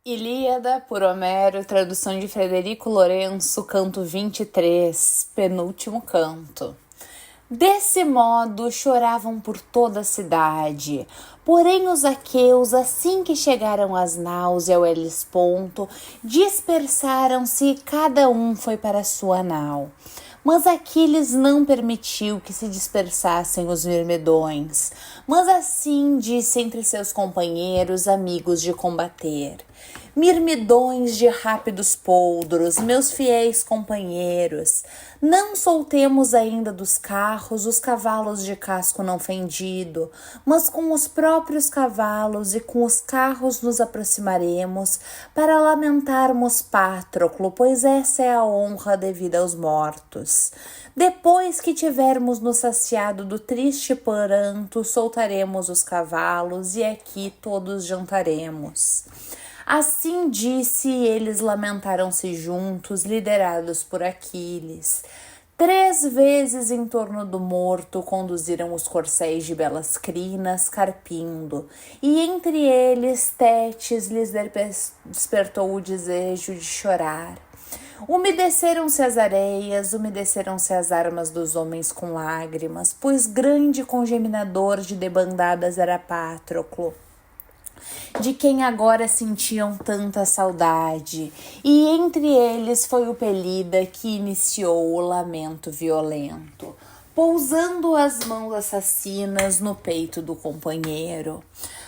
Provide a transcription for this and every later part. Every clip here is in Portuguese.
Ilíada, por Homero, tradução de Frederico Lourenço, canto 23, penúltimo canto. Desse modo choravam por toda a cidade. Porém os aqueus, assim que chegaram às naus e ao Helesponto, dispersaram-se e cada um foi para sua nau. Mas Aquiles não permitiu que se dispersassem os mirmidões, mas assim disse entre seus companheiros, amigos de combater: Mirmidões de rápidos poldros, meus fiéis companheiros, não soltemos ainda dos carros os cavalos de casco não fendido, mas com os próprios cavalos e com os carros nos aproximaremos para lamentarmos Patroclo, pois essa é a honra devida aos mortos. Depois que tivermos nos saciado do triste pranto, soltaremos os cavalos e aqui todos jantaremos. Assim disse, e eles lamentaram-se juntos, liderados por Aquiles. 3 vezes em torno do morto conduziram os corcéis de belas crinas, carpindo, e entre eles Tétis lhes despertou o desejo de chorar. Umedeceram-se as areias, umedeceram-se as armas dos homens com lágrimas, pois grande congeminador de debandadas era Patroclo, de quem agora sentiam tanta saudade, e entre eles foi o Pelida que iniciou o lamento violento, pousando as mãos assassinas no peito do companheiro.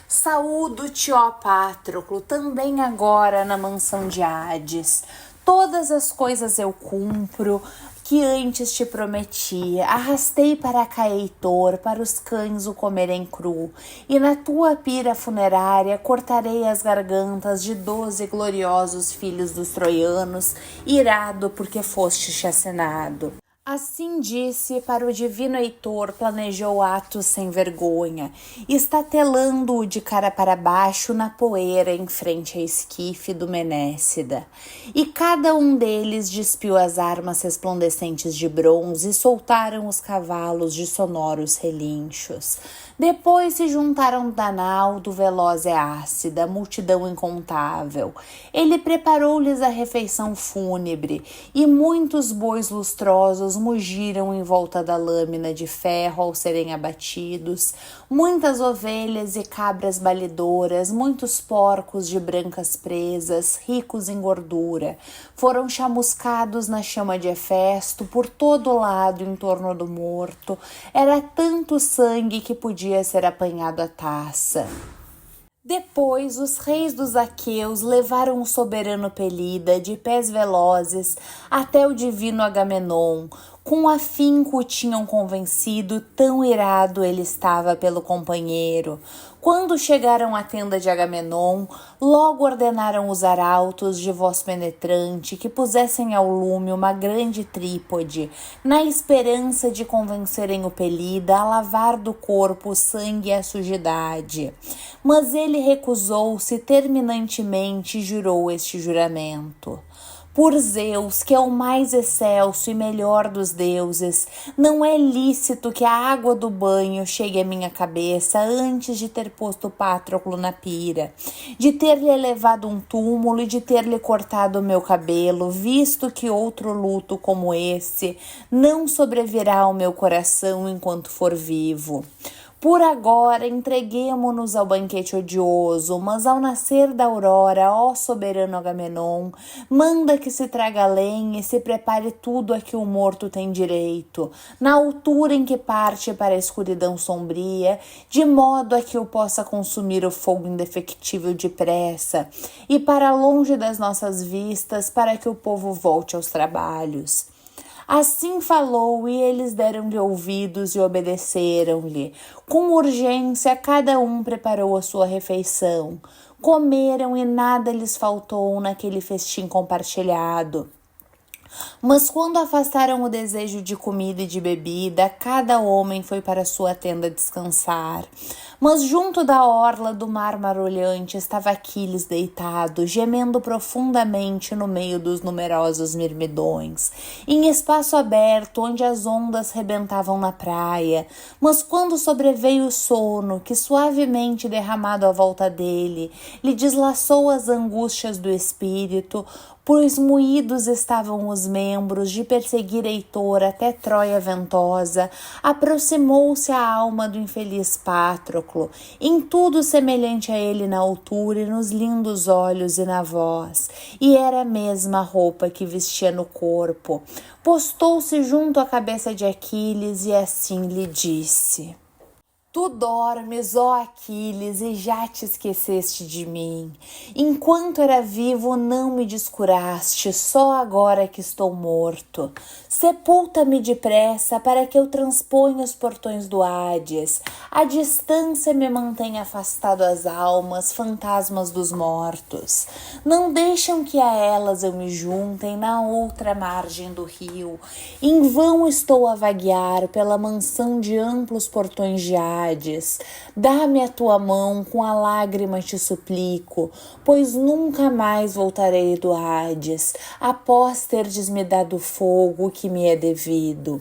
Saúdo-te, ó Patroclo, também agora na mansão de Hades. Todas as coisas eu cumpro que antes te prometi. Arrastei para cá Heitor, para os cães o comerem cru, e na tua pira funerária cortarei as gargantas de 12 gloriosos filhos dos troianos, irado porque foste chacinado. Assim disse, para o divino Heitor planejou atos sem vergonha, estatelando-o de cara para baixo na poeira em frente a esquife do Menécida. E cada um deles despiu as armas resplandecentes de bronze e soltaram os cavalos de sonoros relinchos. Depois se juntaram Danaldo, veloz e ácida, multidão incontável. Ele preparou-lhes a refeição fúnebre, e muitos bois lustrosos mugiram em volta da lâmina de ferro ao serem abatidos, muitas ovelhas e cabras balidoras, muitos porcos de brancas presas, ricos em gordura, foram chamuscados na chama de Hefesto por todo lado em torno do morto. Era tanto sangue que podia ser apanhado à taça. Depois, os reis dos aqueus levaram o soberano Pelida, de pés velozes, até o divino Agamenon. Com afinco o tinham convencido, tão irado ele estava pelo companheiro. Quando chegaram à tenda de Agamenon, logo ordenaram os arautos de voz penetrante que pusessem ao lume uma grande trípode, na esperança de convencerem o Pelida a lavar do corpo o sangue e a sujidade. Mas ele recusou-se terminantemente e jurou este juramento: Por Zeus, que é o mais excelso e melhor dos deuses, não é lícito que a água do banho chegue à minha cabeça antes de ter posto Patroclo na pira, de ter-lhe elevado um túmulo e de ter-lhe cortado o meu cabelo, visto que outro luto como esse não sobrevirá ao meu coração enquanto for vivo. Por agora, entreguemo-nos ao banquete odioso, mas ao nascer da aurora, ó soberano Agamenon, manda que se traga lenha e se prepare tudo a que o morto tem direito, na altura em que parte para a escuridão sombria, de modo a que o possa consumir o fogo indefectível depressa, e para longe das nossas vistas, para que o povo volte aos trabalhos. Assim falou, e eles deram-lhe ouvidos e obedeceram-lhe. Com urgência, cada um preparou a sua refeição. Comeram e nada lhes faltou naquele festim compartilhado. Mas quando afastaram o desejo de comida e de bebida, cada homem foi para sua tenda descansar. Mas junto da orla do mar marolhante estava Aquiles deitado, gemendo profundamente no meio dos numerosos mirmidões, em espaço aberto onde as ondas rebentavam na praia. Mas quando sobreveio o sono, que suavemente derramado à volta dele, lhe deslaçou as angústias do espírito, pois moídos estavam os membros de perseguir Heitor até Troia ventosa, aproximou-se a alma do infeliz Patroclo, em tudo semelhante a ele na altura e nos lindos olhos e na voz, e era a mesma roupa que vestia no corpo. Postou-se junto à cabeça de Aquiles e assim lhe disse: Tu dormes, ó Aquiles, e já te esqueceste de mim. Enquanto era vivo, não me descuraste, só agora que estou morto. Sepulta-me depressa para que eu transponha os portões do Hades. A distância me mantém afastado as almas, fantasmas dos mortos. Não deixam que a elas eu me juntem na outra margem do rio. Em vão estou a vaguear pela mansão de amplos portões de Hades. Dá-me a tua mão, com a lágrima te suplico, pois nunca mais voltarei do Hades, após terdes-me dado fogo que me é devido.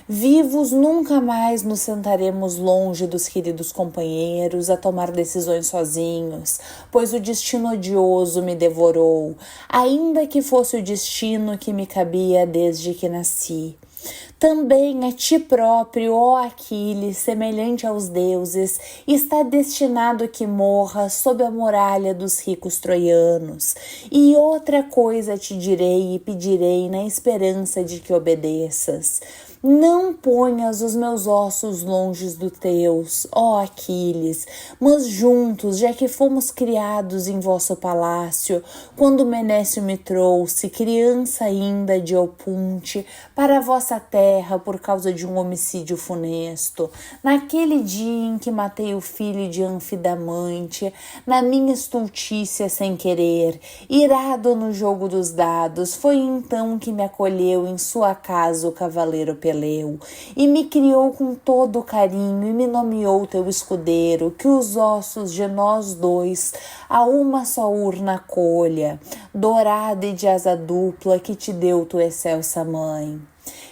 Vivos nunca mais nos sentaremos longe dos queridos companheiros a tomar decisões sozinhos, pois o destino odioso me devorou, ainda que fosse o destino que me cabia desde que nasci. Também a ti próprio, ó Aquiles, semelhante aos deuses, está destinado que morra sob a muralha dos ricos troianos. E outra coisa te direi e pedirei na esperança de que obedeças. Não ponhas os meus ossos longe dos teus, ó Aquiles, mas juntos, já que fomos criados em vosso palácio, quando Menécio me trouxe, criança ainda de Opunte, para a vossa terra por causa de um homicídio funesto. Naquele dia em que matei o filho de Anfidamante, na minha estultícia sem querer, irado no jogo dos dados, foi então que me acolheu em sua casa o cavaleiro Peleu, e me criou com todo o carinho e me nomeou teu escudeiro, que os ossos de nós dois a uma só urna colha, dourada e de asa dupla, que te deu tua excelsa mãe.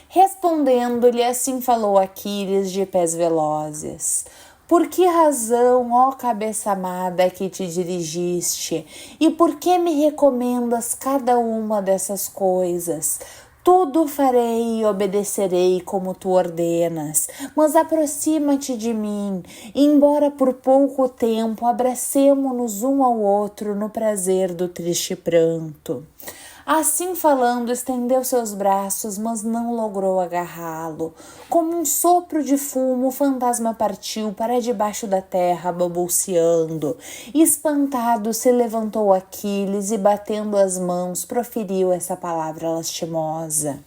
Respondendo-lhe, assim falou Aquiles de pés velozes: Por que razão, ó cabeça amada, que te dirigiste? E por que me recomendas cada uma dessas coisas? Tudo farei e obedecerei como tu ordenas, mas aproxima-te de mim, e embora por pouco tempo abracemo-nos um ao outro no prazer do triste pranto. Assim falando, estendeu seus braços, mas não logrou agarrá-lo. Como um sopro de fumo, o fantasma partiu para debaixo da terra, balbuciando. Espantado, se levantou Aquiles e, batendo as mãos, proferiu essa palavra lastimosa: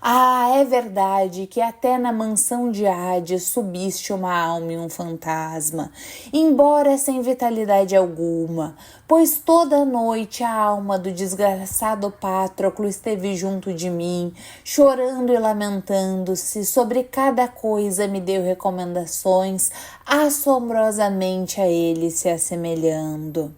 Ah, é verdade que até na mansão de Hades subiste uma alma e um fantasma, embora sem vitalidade alguma, pois toda a noite a alma do desgraçado Patroclo esteve junto de mim, chorando e lamentando-se, sobre cada coisa me deu recomendações, assombrosamente a ele se assemelhando.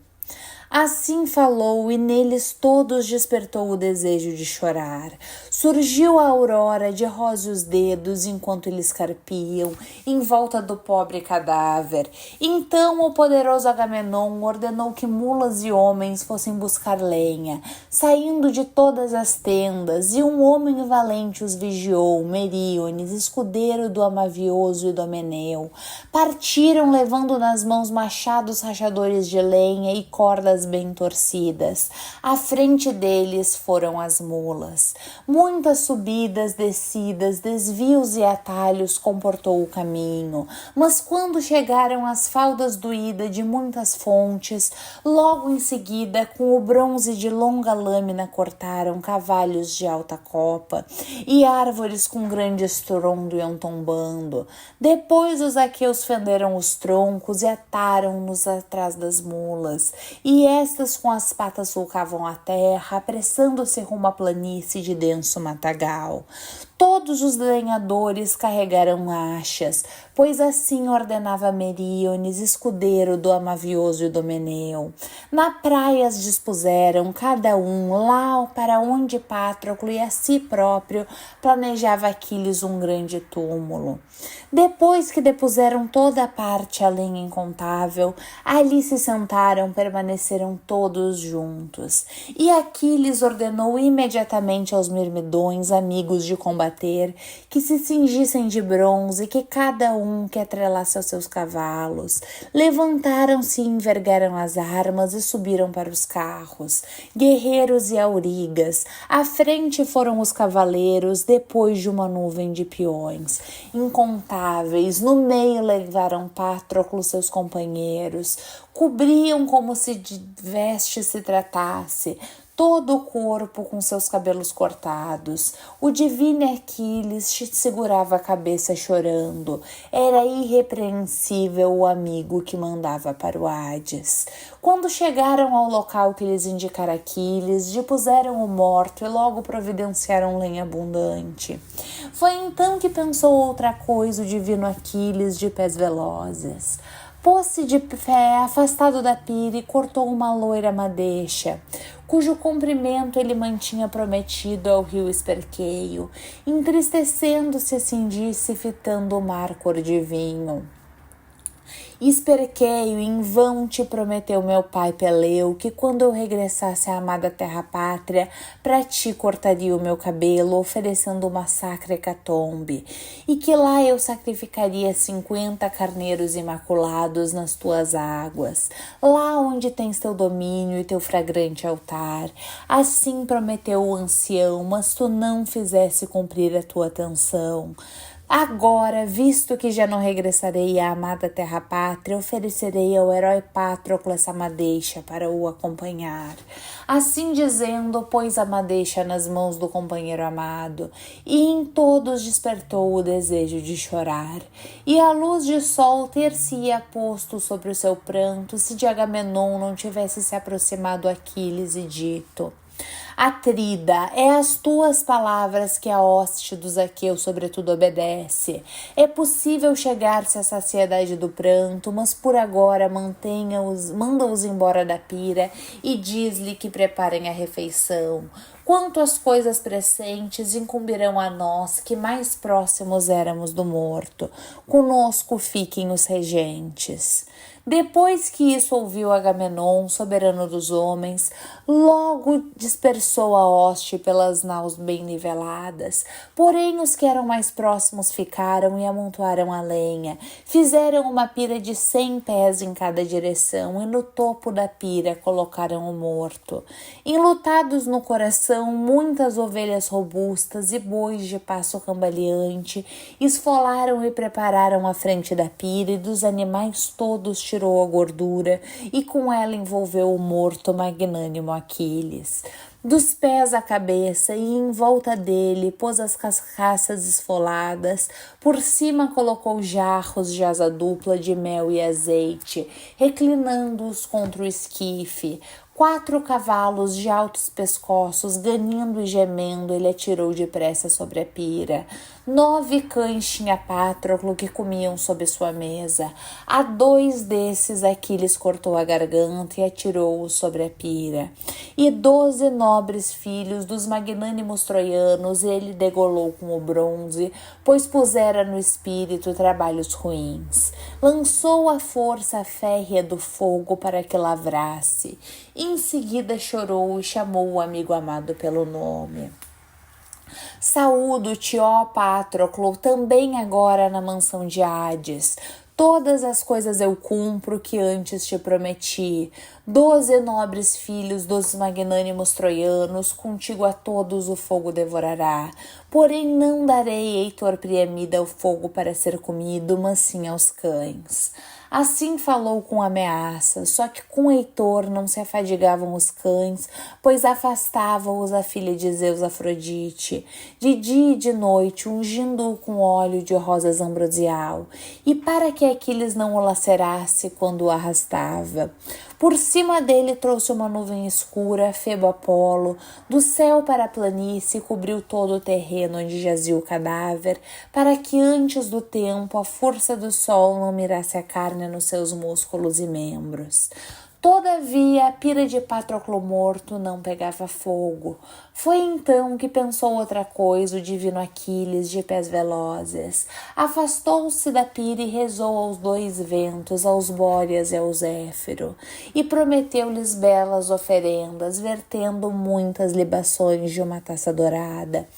Assim falou, e neles todos despertou o desejo de chorar. Surgiu a aurora de róseos dedos enquanto eles carpiam em volta do pobre cadáver. Então o poderoso Agamenon ordenou que mulas e homens fossem buscar lenha, saindo de todas as tendas, e um homem valente os vigiou, Meríones, escudeiro do Amavioso e do Ameneu. Partiram levando nas mãos machados rachadores de lenha e cordas bem torcidas. À frente deles foram as mulas. Muitas subidas, descidas, desvios e atalhos comportou o caminho, mas quando chegaram às faldas do Ida de muitas fontes, logo em seguida, com o bronze de longa lâmina, cortaram cavalhos de alta copa, e árvores com grande estrondo iam tombando. Depois os aqueus fenderam os troncos e ataram-nos atrás das mulas, e estas com as patas sulcavam a terra, apressando-se rumo à planície de denso matagal. Todos os lenhadores carregaram achas, pois assim ordenava Meríones, escudeiro do Amavioso Idomeneu. Na praia as dispuseram, cada um lá para onde Patroclo e a si próprio planejava Aquiles um grande túmulo. Depois que depuseram toda a parte a lenha incontável, ali se sentaram, permaneceram todos juntos. E Aquiles ordenou imediatamente aos mirmidões, amigos de combater, que se cingissem de bronze, que cada um que atrelasse aos seus cavalos. Levantaram-se e envergaram as armas e subiram para os carros. Guerreiros e aurigas, à frente foram os cavaleiros, depois de uma nuvem de peões. Incontáveis, no meio levaram Patroclo seus companheiros, cobriam como se de veste se tratasse, todo o corpo com seus cabelos cortados. O divino Aquiles segurava a cabeça chorando. Era irrepreensível o amigo que mandava para o Hades. Quando chegaram ao local que lhes indicara Aquiles, depuseram o morto e logo providenciaram lenha abundante. Foi então que pensou outra coisa o divino Aquiles de pés velozes. Pôs-se de pé, afastado da pira, e cortou uma loira madeixa, cujo comprimento ele mantinha prometido ao rio Esperqueio. Entristecendo-se, assim disse, fitando o mar cor de vinho: Esperqueio, em vão te prometeu meu pai Peleu, que quando eu regressasse à amada terra-pátria, pra ti cortaria o meu cabelo, oferecendo uma sacra hecatombe, e que lá eu sacrificaria 50 carneiros imaculados nas tuas águas, lá onde tens teu domínio e teu fragrante altar. Assim prometeu o ancião, mas tu não fizesse cumprir a tua atenção. Agora, visto que já não regressarei à amada terra-pátria, oferecerei ao herói Patroclo essa madeixa para o acompanhar. Assim dizendo, pôs a madeixa nas mãos do companheiro amado, e em todos despertou o desejo de chorar. E a luz de sol ter-se-ia posto sobre o seu pranto, se de Agamenon não tivesse se aproximado Aquiles e dito: Atrida, é às tuas palavras que a hoste dos aqueus sobretudo obedece. É possível chegar-se à saciedade do pranto, mas por agora manda-os embora da pira e diz-lhe que preparem a refeição. Quanto às coisas presentes, incumbirão a nós, que mais próximos éramos do morto. Conosco fiquem os regentes. Depois que isso ouviu Agamenon, soberano dos homens, logo dispersou a hoste pelas naus bem niveladas. Porém, os que eram mais próximos ficaram e amontoaram a lenha. Fizeram uma pira de 100 pés em cada direção e no topo da pira colocaram o morto. Enlutados no coração, muitas ovelhas robustas e bois de passo cambaleante esfolaram e prepararam a frente da pira, e dos animais todos tirou a gordura e com ela envolveu o morto magnânimo Aquiles. Dos pés à cabeça e em volta dele pôs as carcaças esfoladas, por cima colocou jarros de asa dupla de mel e azeite, reclinando-os contra o esquife. 4 cavalos de altos pescoços, ganindo e gemendo, ele atirou depressa sobre a pira. 9 cães tinha Patroclo que comiam sob sua mesa. A 2 desses Aquiles cortou a garganta e atirou-os sobre a pira. E 12 nobres filhos dos magnânimos troianos ele degolou com o bronze, pois pusera no espírito trabalhos ruins. Lançou a força férrea do fogo para que lavrasse. Em seguida chorou e chamou o amigo amado pelo nome. Saúdo-te, ó Patroclo, também agora na mansão de Hades. Todas as coisas eu cumpro que antes te prometi. 12 nobres filhos dos magnânimos troianos, contigo a todos o fogo devorará. Porém não darei, Heitor Priamida, ao fogo para ser comido, mas sim aos cães. Assim falou com ameaça, só que com Heitor não se afadigavam os cães, pois afastavam-os a filha de Zeus Afrodite, de dia e de noite, ungindo-o com óleo de rosas ambrosial, e para que Aquiles não o lacerasse quando o arrastava. Por cima dele trouxe uma nuvem escura, Febo Apolo, do céu para a planície cobriu todo o terreno onde jazia o cadáver, para que antes do tempo a força do sol não mirasse a carne nos seus músculos e membros. Todavia, a pira de Patroclo morto não pegava fogo. Foi então que pensou outra coisa o divino Aquiles de pés velozes. Afastou-se da pira e rezou aos dois ventos, aos Bóreas e ao Zéfiro, e prometeu-lhes belas oferendas, vertendo muitas libações de uma taça dourada.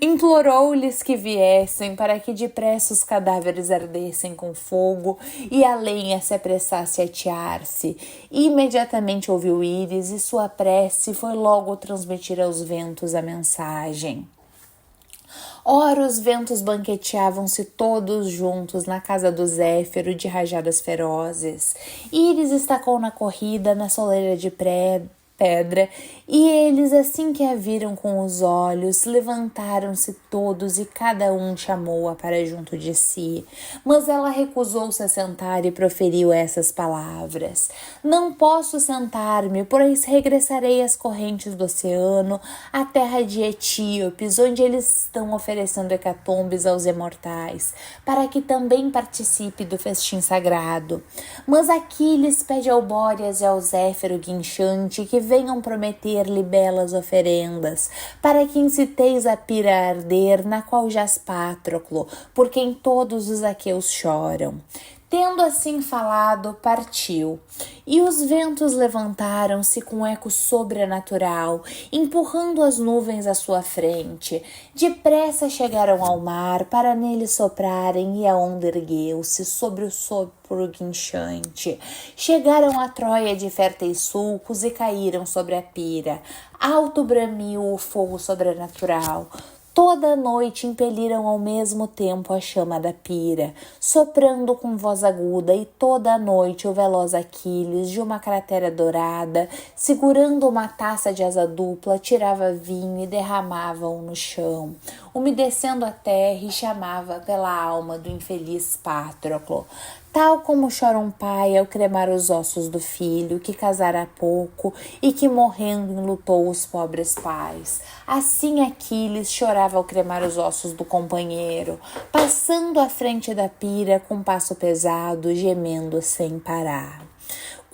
Implorou-lhes que viessem para que depressa os cadáveres ardessem com fogo e a lenha se apressasse a atear-se. Imediatamente ouviu Íris e sua prece foi logo transmitir aos ventos a mensagem. Ora, os ventos banqueteavam-se todos juntos na casa do Zéfiro de rajadas ferozes. Íris estacou na corrida na soleira de pedra, e eles, assim que a viram com os olhos, levantaram-se todos e cada um chamou-a para junto de si. Mas ela recusou-se a sentar e proferiu essas palavras: Não posso sentar-me, pois regressarei às correntes do oceano, à terra de Etíopes, onde eles estão oferecendo hecatombes aos imortais, para que também participe do festim sagrado. Mas Aquiles pede ao Bóreas e ao Zéfiro guinchante que venham prometer-lhe belas oferendas, para que inciteis a pira a arder, na qual jaz Patroclo, por quem todos os aqueus choram. Tendo assim falado, partiu, e os ventos levantaram-se com eco sobrenatural, empurrando as nuvens à sua frente. Depressa chegaram ao mar para nele soprarem, e a onda ergueu-se sobre o sopro guinchante. Chegaram a Troia de férteis sulcos e caíram sobre a pira. Alto bramiu o fogo sobrenatural. Toda a noite impeliram ao mesmo tempo a chama da pira, soprando com voz aguda, e toda a noite o veloz Aquiles, de uma cratera dourada, segurando uma taça de asa dupla, tirava vinho e derramava-o no chão, umedecendo a terra, e chamava pela alma do infeliz Patroclo. Tal como chora um pai ao cremar os ossos do filho, que casara há pouco e que morrendo enlutou os pobres pais. Assim Aquiles chorava ao cremar os ossos do companheiro, passando à frente da pira com passo pesado, gemendo sem parar.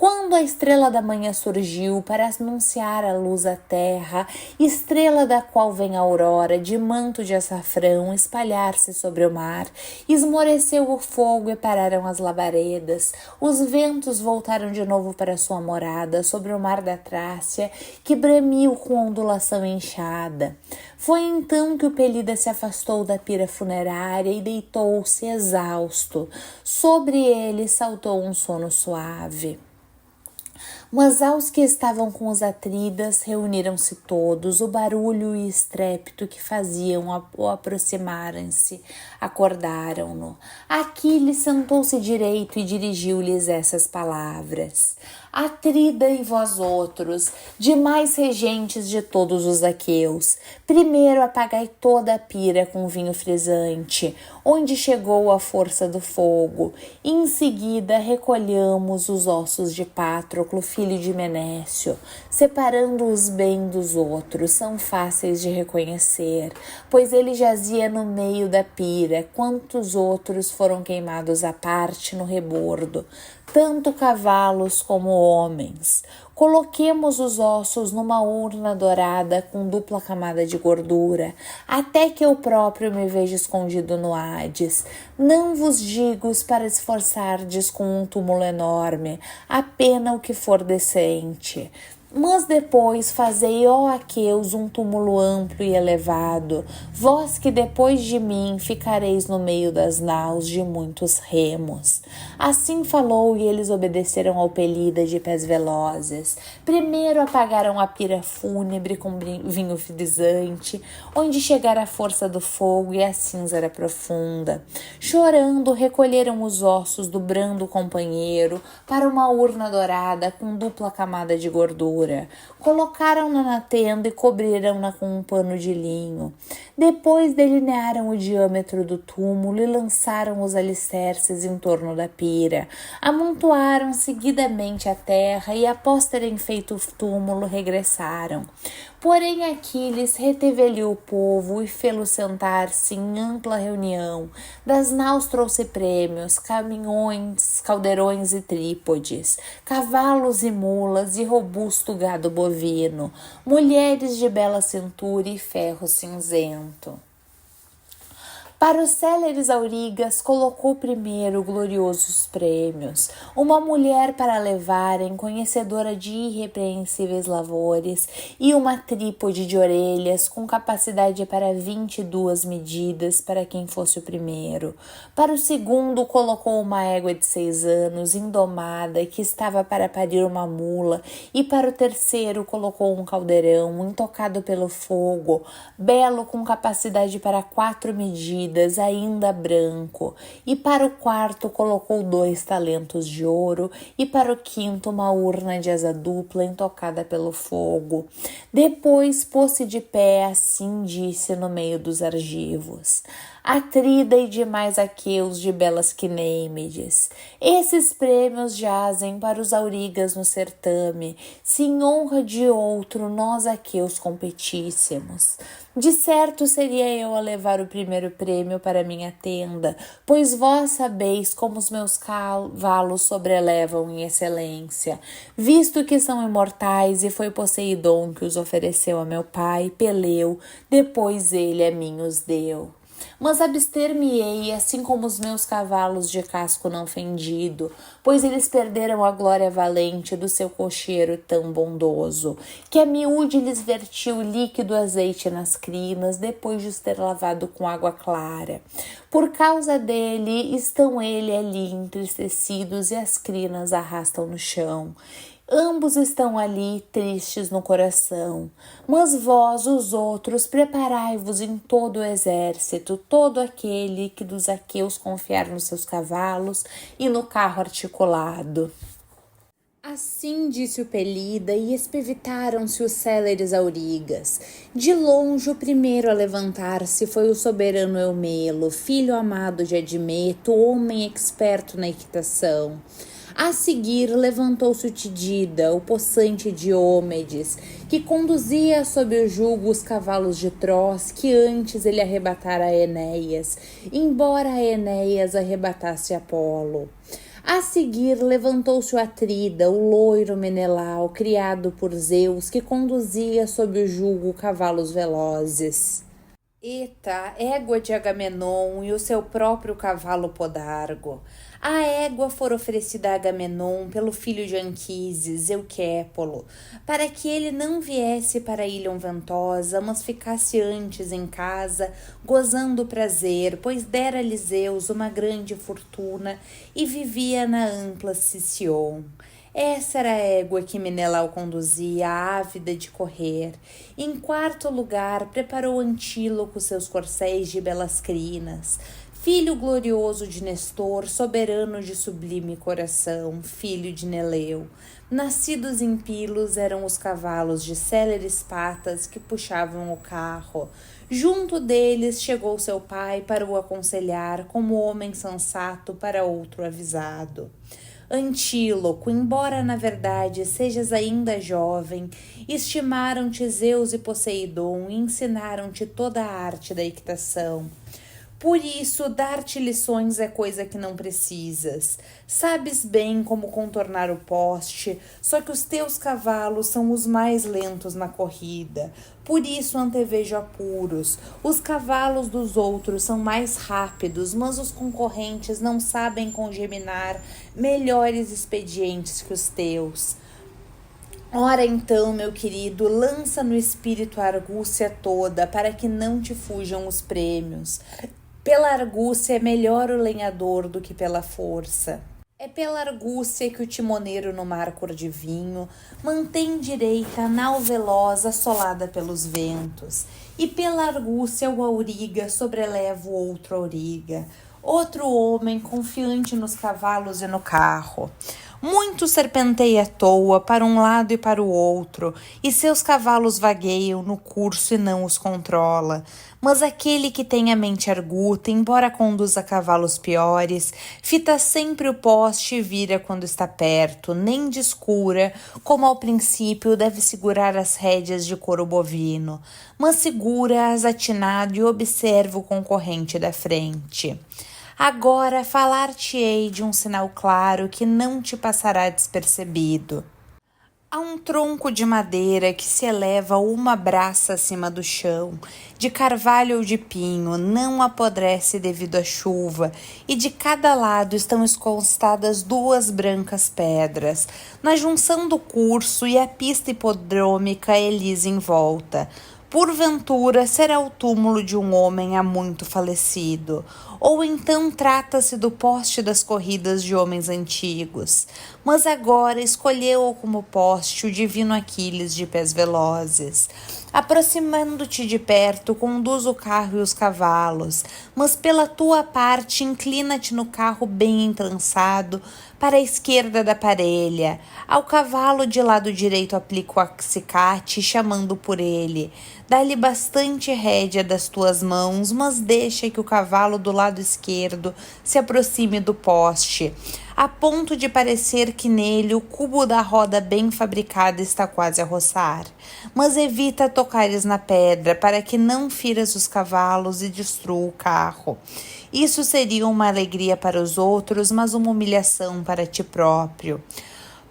Quando a estrela da manhã surgiu para anunciar a luz à terra, estrela da qual vem a aurora de manto de açafrão espalhar-se sobre o mar, esmoreceu o fogo e pararam as labaredas. Os ventos voltaram de novo para sua morada sobre o mar da Trácia, que bramiu com ondulação inchada. Foi então que o Pelida se afastou da pira funerária e deitou-se exausto. Sobre ele saltou um sono suave. Mas aos que estavam com os atridas reuniram-se todos, o barulho e estrépito que faziam ao aproximarem-se acordaram-no. Aquiles sentou-se direito e dirigiu-lhes essas palavras: Atrida e vós outros, demais regentes de todos os aqueus, primeiro apagai toda a pira com vinho frisante, onde chegou a força do fogo, e em seguida recolhamos os ossos de Patroclo, filho de Menécio, separando-os bem dos outros, são fáceis de reconhecer, pois ele jazia no meio da pira, quantos outros foram queimados à parte no rebordo, tanto cavalos como homens. Coloquemos os ossos numa urna dourada com dupla camada de gordura, até que eu próprio me veja escondido no Hades. Não vos digo para esforçardes com um túmulo enorme, apenas o que for decente. Mas depois fazei, ó aqueus, um túmulo amplo e elevado, vós que depois de mim ficareis no meio das naus de muitos remos. Assim falou, e eles obedeceram ao Pelida de pés velozes. Primeiro apagaram a pira fúnebre com vinho frisante, onde chegara a força do fogo e a cinza era profunda. Chorando, recolheram os ossos do brando companheiro para uma urna dourada com dupla camada de gordura. sepultura. Colocaram-na na tenda e cobriram-na com um pano de linho. Depois delinearam o diâmetro do túmulo e lançaram os alicerces em torno da pira. Amontoaram seguidamente a terra e, após terem feito o túmulo, regressaram. Porém, Aquiles reteve ali o povo e fê-lo sentar-se em ampla reunião. Das naus trouxe prêmios, caminhões, caldeirões e trípodes, cavalos e mulas e robusto gado bovino, mulheres de bela cintura e ferro cinzento. Para os céleres aurigas, colocou primeiro gloriosos prêmios, uma mulher para levarem, conhecedora de irrepreensíveis lavores, e uma trípode de orelhas com capacidade para 22 medidas para quem fosse o primeiro. Para o segundo, colocou uma égua de 6 anos, indomada, que estava para parir uma mula, e para o terceiro, colocou um caldeirão, intocado pelo fogo, belo com capacidade para 4 medidas, ainda branco, e para o quarto colocou 2 talentos de ouro, e para o quinto uma urna de asa dupla intocada pelo fogo. Depois pôs-se de pé, assim disse no meio dos argivos: Atrida e demais aqueus de belas quinêmides, esses prêmios jazem para os aurigas no certame, se em honra de outro nós aqueus competíssemos. De certo seria eu a levar o primeiro prêmio para minha tenda, pois vós sabeis como os meus cavalos sobrelevam em excelência, visto que são imortais, e foi Poseidon que os ofereceu a meu pai, Peleu, depois ele a mim os deu. Mas abster-me-ei, assim como os meus cavalos de casco não fendido, pois eles perderam a glória valente do seu cocheiro tão bondoso, que a miúde lhes vertiu líquido azeite nas crinas, depois de os ter lavado com água clara. Por causa dele, estão ele ali entristecidos e as crinas arrastam no chão. Ambos estão ali tristes no coração, mas vós, os outros, preparai-vos em todo o exército, todo aquele que dos aqueus confiar nos seus cavalos e no carro articulado. Assim disse o Pelida, e espevitaram-se os céleres aurigas. De longe, o primeiro a levantar-se foi o soberano Eumelo, filho amado de Admeto, homem experto na equitação. A seguir, levantou-se o Tidida, o possante Diomedes, que conduzia sob o jugo os cavalos de Tros, que antes ele arrebatara a Enéas, embora Enéas arrebatasse Apolo. A seguir, levantou-se o Atrida, o loiro Menelau, criado por Zeus, que conduzia sob o jugo cavalos velozes. Eta, égua de Agamenon, e o seu próprio cavalo Podargo. A égua fora oferecida a Agamenon pelo filho de Anquises, Euquépolo, para que ele não viesse para a ilha ventosa, mas ficasse antes em casa, gozando o prazer, pois dera-lhe Zeus uma grande fortuna e vivia na ampla Sición. Essa era a égua que Menelau conduzia, ávida de correr. Em quarto lugar, preparou Antíloco seus corcéis de belas crinas, filho glorioso de Nestor, soberano de sublime coração, filho de Neleu. Nascidos em Pilos eram os cavalos de céleres patas que puxavam o carro. Junto deles chegou seu pai para o aconselhar, como homem sensato para outro avisado. Antíloco, embora na verdade sejas ainda jovem, estimaram-te Zeus e Poseidon e ensinaram-te toda a arte da equitação. Por isso, dar-te lições é coisa que não precisas. Sabes bem como contornar o poste, só que os teus cavalos são os mais lentos na corrida. Por isso antevejo apuros. Os cavalos dos outros são mais rápidos, mas os concorrentes não sabem congeminar melhores expedientes que os teus. Ora então, meu querido, lança no espírito a argúcia toda, para que não te fujam os prêmios. Pela argúcia é melhor o lenhador do que pela força. É pela argúcia que o timoneiro no mar cor de vinho mantém direita a nau veloz assolada pelos ventos. E pela argúcia o auriga sobreleva o outro auriga, outro homem confiante nos cavalos e no carro. Muito serpenteia à toa para um lado e para o outro, e seus cavalos vagueiam no curso e não os controla. Mas aquele que tem a mente arguta, embora conduza cavalos piores, fita sempre o poste e vira quando está perto, nem descura, como ao princípio deve segurar as rédeas de couro bovino, mas segura-as atinado e observa o concorrente da frente. Agora falar-te-ei de um sinal claro que não te passará despercebido. Há um tronco de madeira que se eleva uma braça acima do chão, de carvalho ou de pinho, não apodrece devido à chuva, e de cada lado estão encostadas duas brancas pedras. Na junção do curso e a pista hipodrômica é lisa em volta. Porventura será o túmulo de um homem há muito falecido, ou então trata-se do poste das corridas de homens antigos. Mas agora escolheu como poste o divino Aquiles de pés velozes. Aproximando-te de perto, conduz o carro e os cavalos, mas pela tua parte inclina-te no carro bem entrançado para a esquerda da parelha. Ao cavalo de lado direito aplica o acicate, chamando por ele. Dá-lhe bastante rédea das tuas mãos, mas deixa que o cavalo do lado esquerdo se aproxime do poste, a ponto de parecer que nele o cubo da roda bem fabricada está quase a roçar. Mas evita tocares na pedra, para que não firas os cavalos e destrua o carro. Isso seria uma alegria para os outros, mas uma humilhação para ti próprio.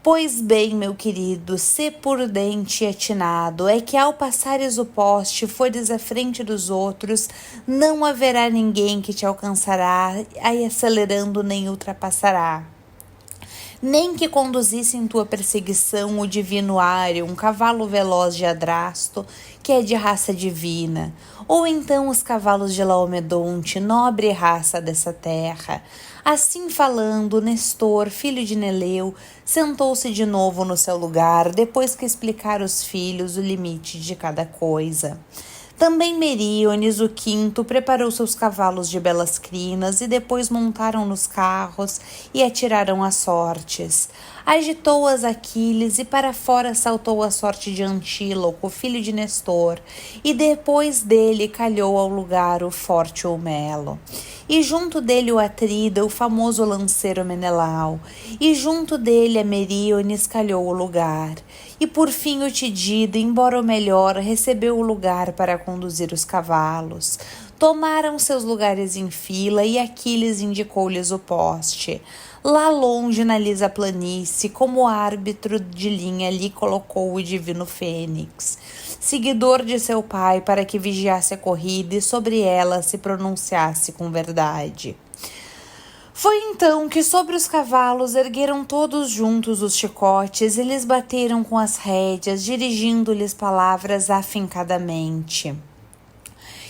Pois bem, meu querido, sê prudente e atinado, é que ao passares o poste, fores à frente dos outros, não haverá ninguém que te alcançará, aí acelerando nem ultrapassará. Nem que conduzisse em tua perseguição o divino Ário, um cavalo veloz de Adrasto, que é de raça divina, ou então os cavalos de Laomedonte, nobre raça dessa terra. Assim falando, Nestor, filho de Neleu, sentou-se de novo no seu lugar, depois que explicara aos filhos o limite de cada coisa. Também Meríones, o quinto, preparou seus cavalos de belas crinas e depois montaram nos carros e atiraram as sortes. Agitou-as Aquiles e para fora saltou a sorte de Antíloco, filho de Nestor, e depois dele calhou ao lugar o forte Eumelo. E junto dele o Atrida, o famoso lanceiro Menelau, e junto dele a Meríones calhou o lugar. E por fim o Tidida, embora o melhor, recebeu o lugar para conduzir os cavalos. Tomaram seus lugares em fila e Aquiles indicou-lhes o poste. Lá longe na lisa planície, como árbitro de linha, lhe colocou o divino Fênix, seguidor de seu pai, para que vigiasse a corrida e sobre ela se pronunciasse com verdade. Foi então que sobre os cavalos ergueram todos juntos os chicotes e lhes bateram com as rédeas, dirigindo-lhes palavras afincadamente.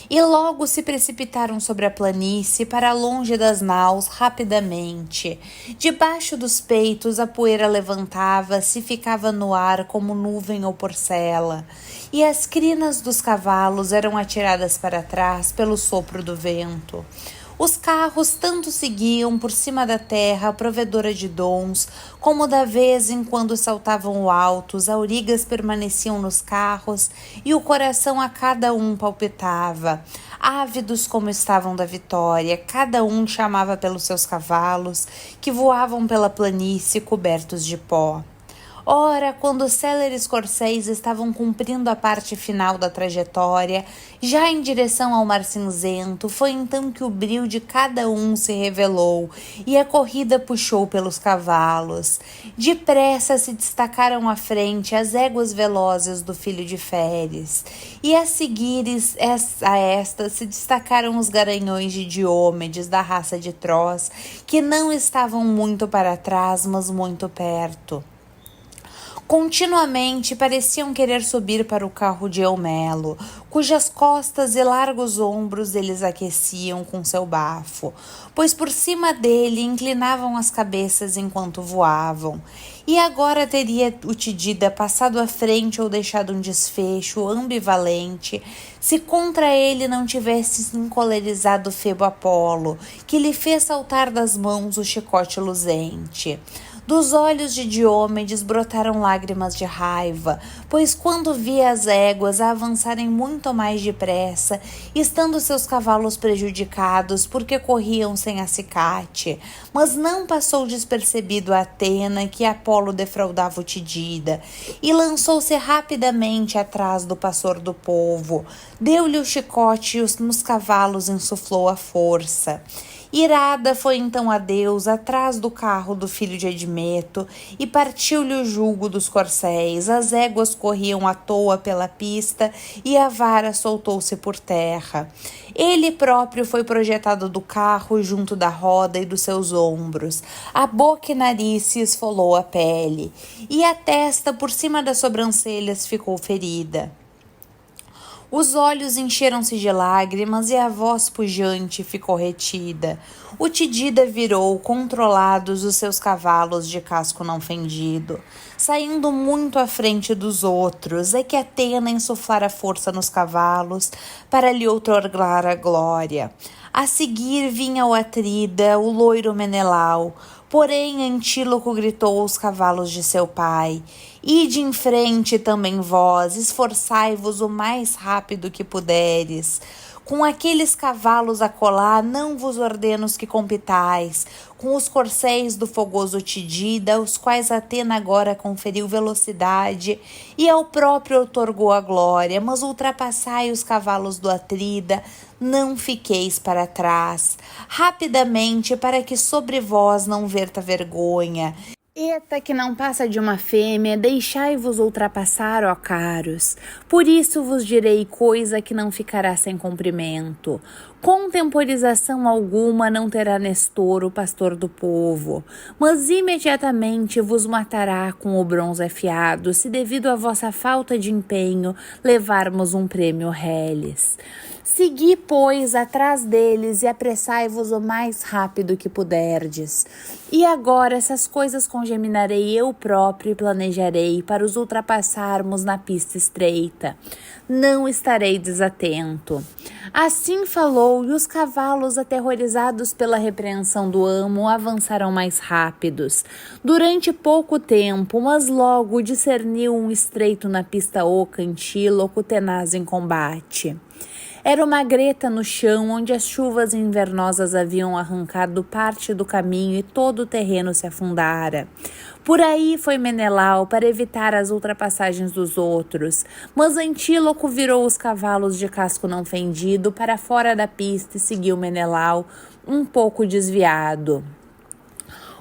E logo se precipitaram sobre a planície para longe das naus rapidamente. Debaixo dos peitos a poeira levantava-se e ficava no ar como nuvem ou porcela, e as crinas dos cavalos eram atiradas para trás pelo sopro do vento. Os carros tanto seguiam por cima da terra, provedora de dons, como da vez em quando saltavam altos, aurigas permaneciam nos carros e o coração a cada um palpitava. Ávidos como estavam da vitória, cada um chamava pelos seus cavalos, que voavam pela planície cobertos de pó. Ora, quando os céleres corcéis estavam cumprindo a parte final da trajetória, já em direção ao mar cinzento, foi então que o brio de cada um se revelou e a corrida puxou pelos cavalos. Depressa se destacaram à frente as éguas velozes do filho de Féres, e a seguir a estas se destacaram os garanhões de Diomedes da raça de Tros, que não estavam muito para trás, mas muito perto. Continuamente pareciam querer subir para o carro de Eumelo, cujas costas e largos ombros eles aqueciam com seu bafo, pois por cima dele inclinavam as cabeças enquanto voavam. E agora teria o Tidida passado à frente ou deixado um desfecho ambivalente, se contra ele não tivesse encolerizado Febo Apolo, que lhe fez saltar das mãos o chicote luzente. Dos olhos de Diomedes brotaram lágrimas de raiva, pois quando via as éguas avançarem muito mais depressa, estando seus cavalos prejudicados porque corriam sem acicate, mas não passou despercebido a Atena que Apolo defraudava o Tidida, e lançou-se rapidamente atrás do pastor do povo, deu-lhe o chicote e nos cavalos insuflou a força. Irada foi então a deusa atrás do carro do filho de Admeto e partiu-lhe o jugo dos corcéis. As éguas corriam à toa pela pista e a vara soltou-se por terra. Ele próprio foi projetado do carro junto da roda e dos seus ombros. A boca e nariz se esfolou a pele, e a testa por cima das sobrancelhas ficou ferida. Os olhos encheram-se de lágrimas e a voz pujante ficou retida. O Tidida virou, controlados os seus cavalos de casco não fendido, saindo muito à frente dos outros. É que Atena insuflara força nos cavalos para lhe outorgar a glória. A seguir vinha o Atrida, o loiro Menelau. Porém, Antíloco gritou aos cavalos de seu pai: Ide em frente também vós, esforçai-vos o mais rápido que puderes. Com aqueles cavalos acolá, não vos ordeno que compitais, com os corcéis do fogoso Tidida, aos quais Atena agora conferiu velocidade e ao próprio outorgou a glória, mas ultrapassai os cavalos do Atrida, não fiqueis para trás, rapidamente, para que sobre vós não verta vergonha. Eta que não passa de uma fêmea, deixai-vos ultrapassar, ó caros. Por isso vos direi coisa que não ficará sem cumprimento. Contemporização alguma não terá Nestor, o pastor do povo, mas imediatamente vos matará com o bronze afiado, se devido à vossa falta de empenho levarmos um prêmio reles. Segui, pois, atrás deles e apressai-vos o mais rápido que puderdes. E agora essas coisas congeminarei eu próprio e planejarei para os ultrapassarmos na pista estreita. Não estarei desatento. Assim falou, e os cavalos, aterrorizados pela repreensão do amo, avançaram mais rápidos. Durante pouco tempo, mas logo discerniu um estreito na pista oca Antíloco, tenaz em combate. Era uma greta no chão onde as chuvas invernosas haviam arrancado parte do caminho e todo o terreno se afundara. Por aí foi Menelau para evitar as ultrapassagens dos outros, mas Antíloco virou os cavalos de casco não fendido para fora da pista e seguiu Menelau, um pouco desviado.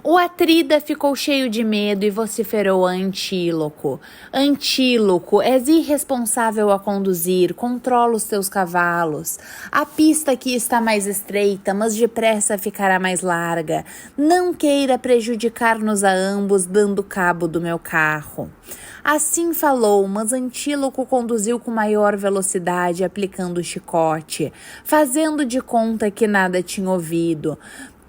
O Atrida ficou cheio de medo e vociferou a Antíloco: Antíloco, és irresponsável a conduzir, controla os teus cavalos. A pista aqui está mais estreita, mas depressa ficará mais larga. Não queira prejudicar-nos a ambos, dando cabo do meu carro. Assim falou, mas Antíloco conduziu com maior velocidade, aplicando o chicote, fazendo de conta que nada tinha ouvido.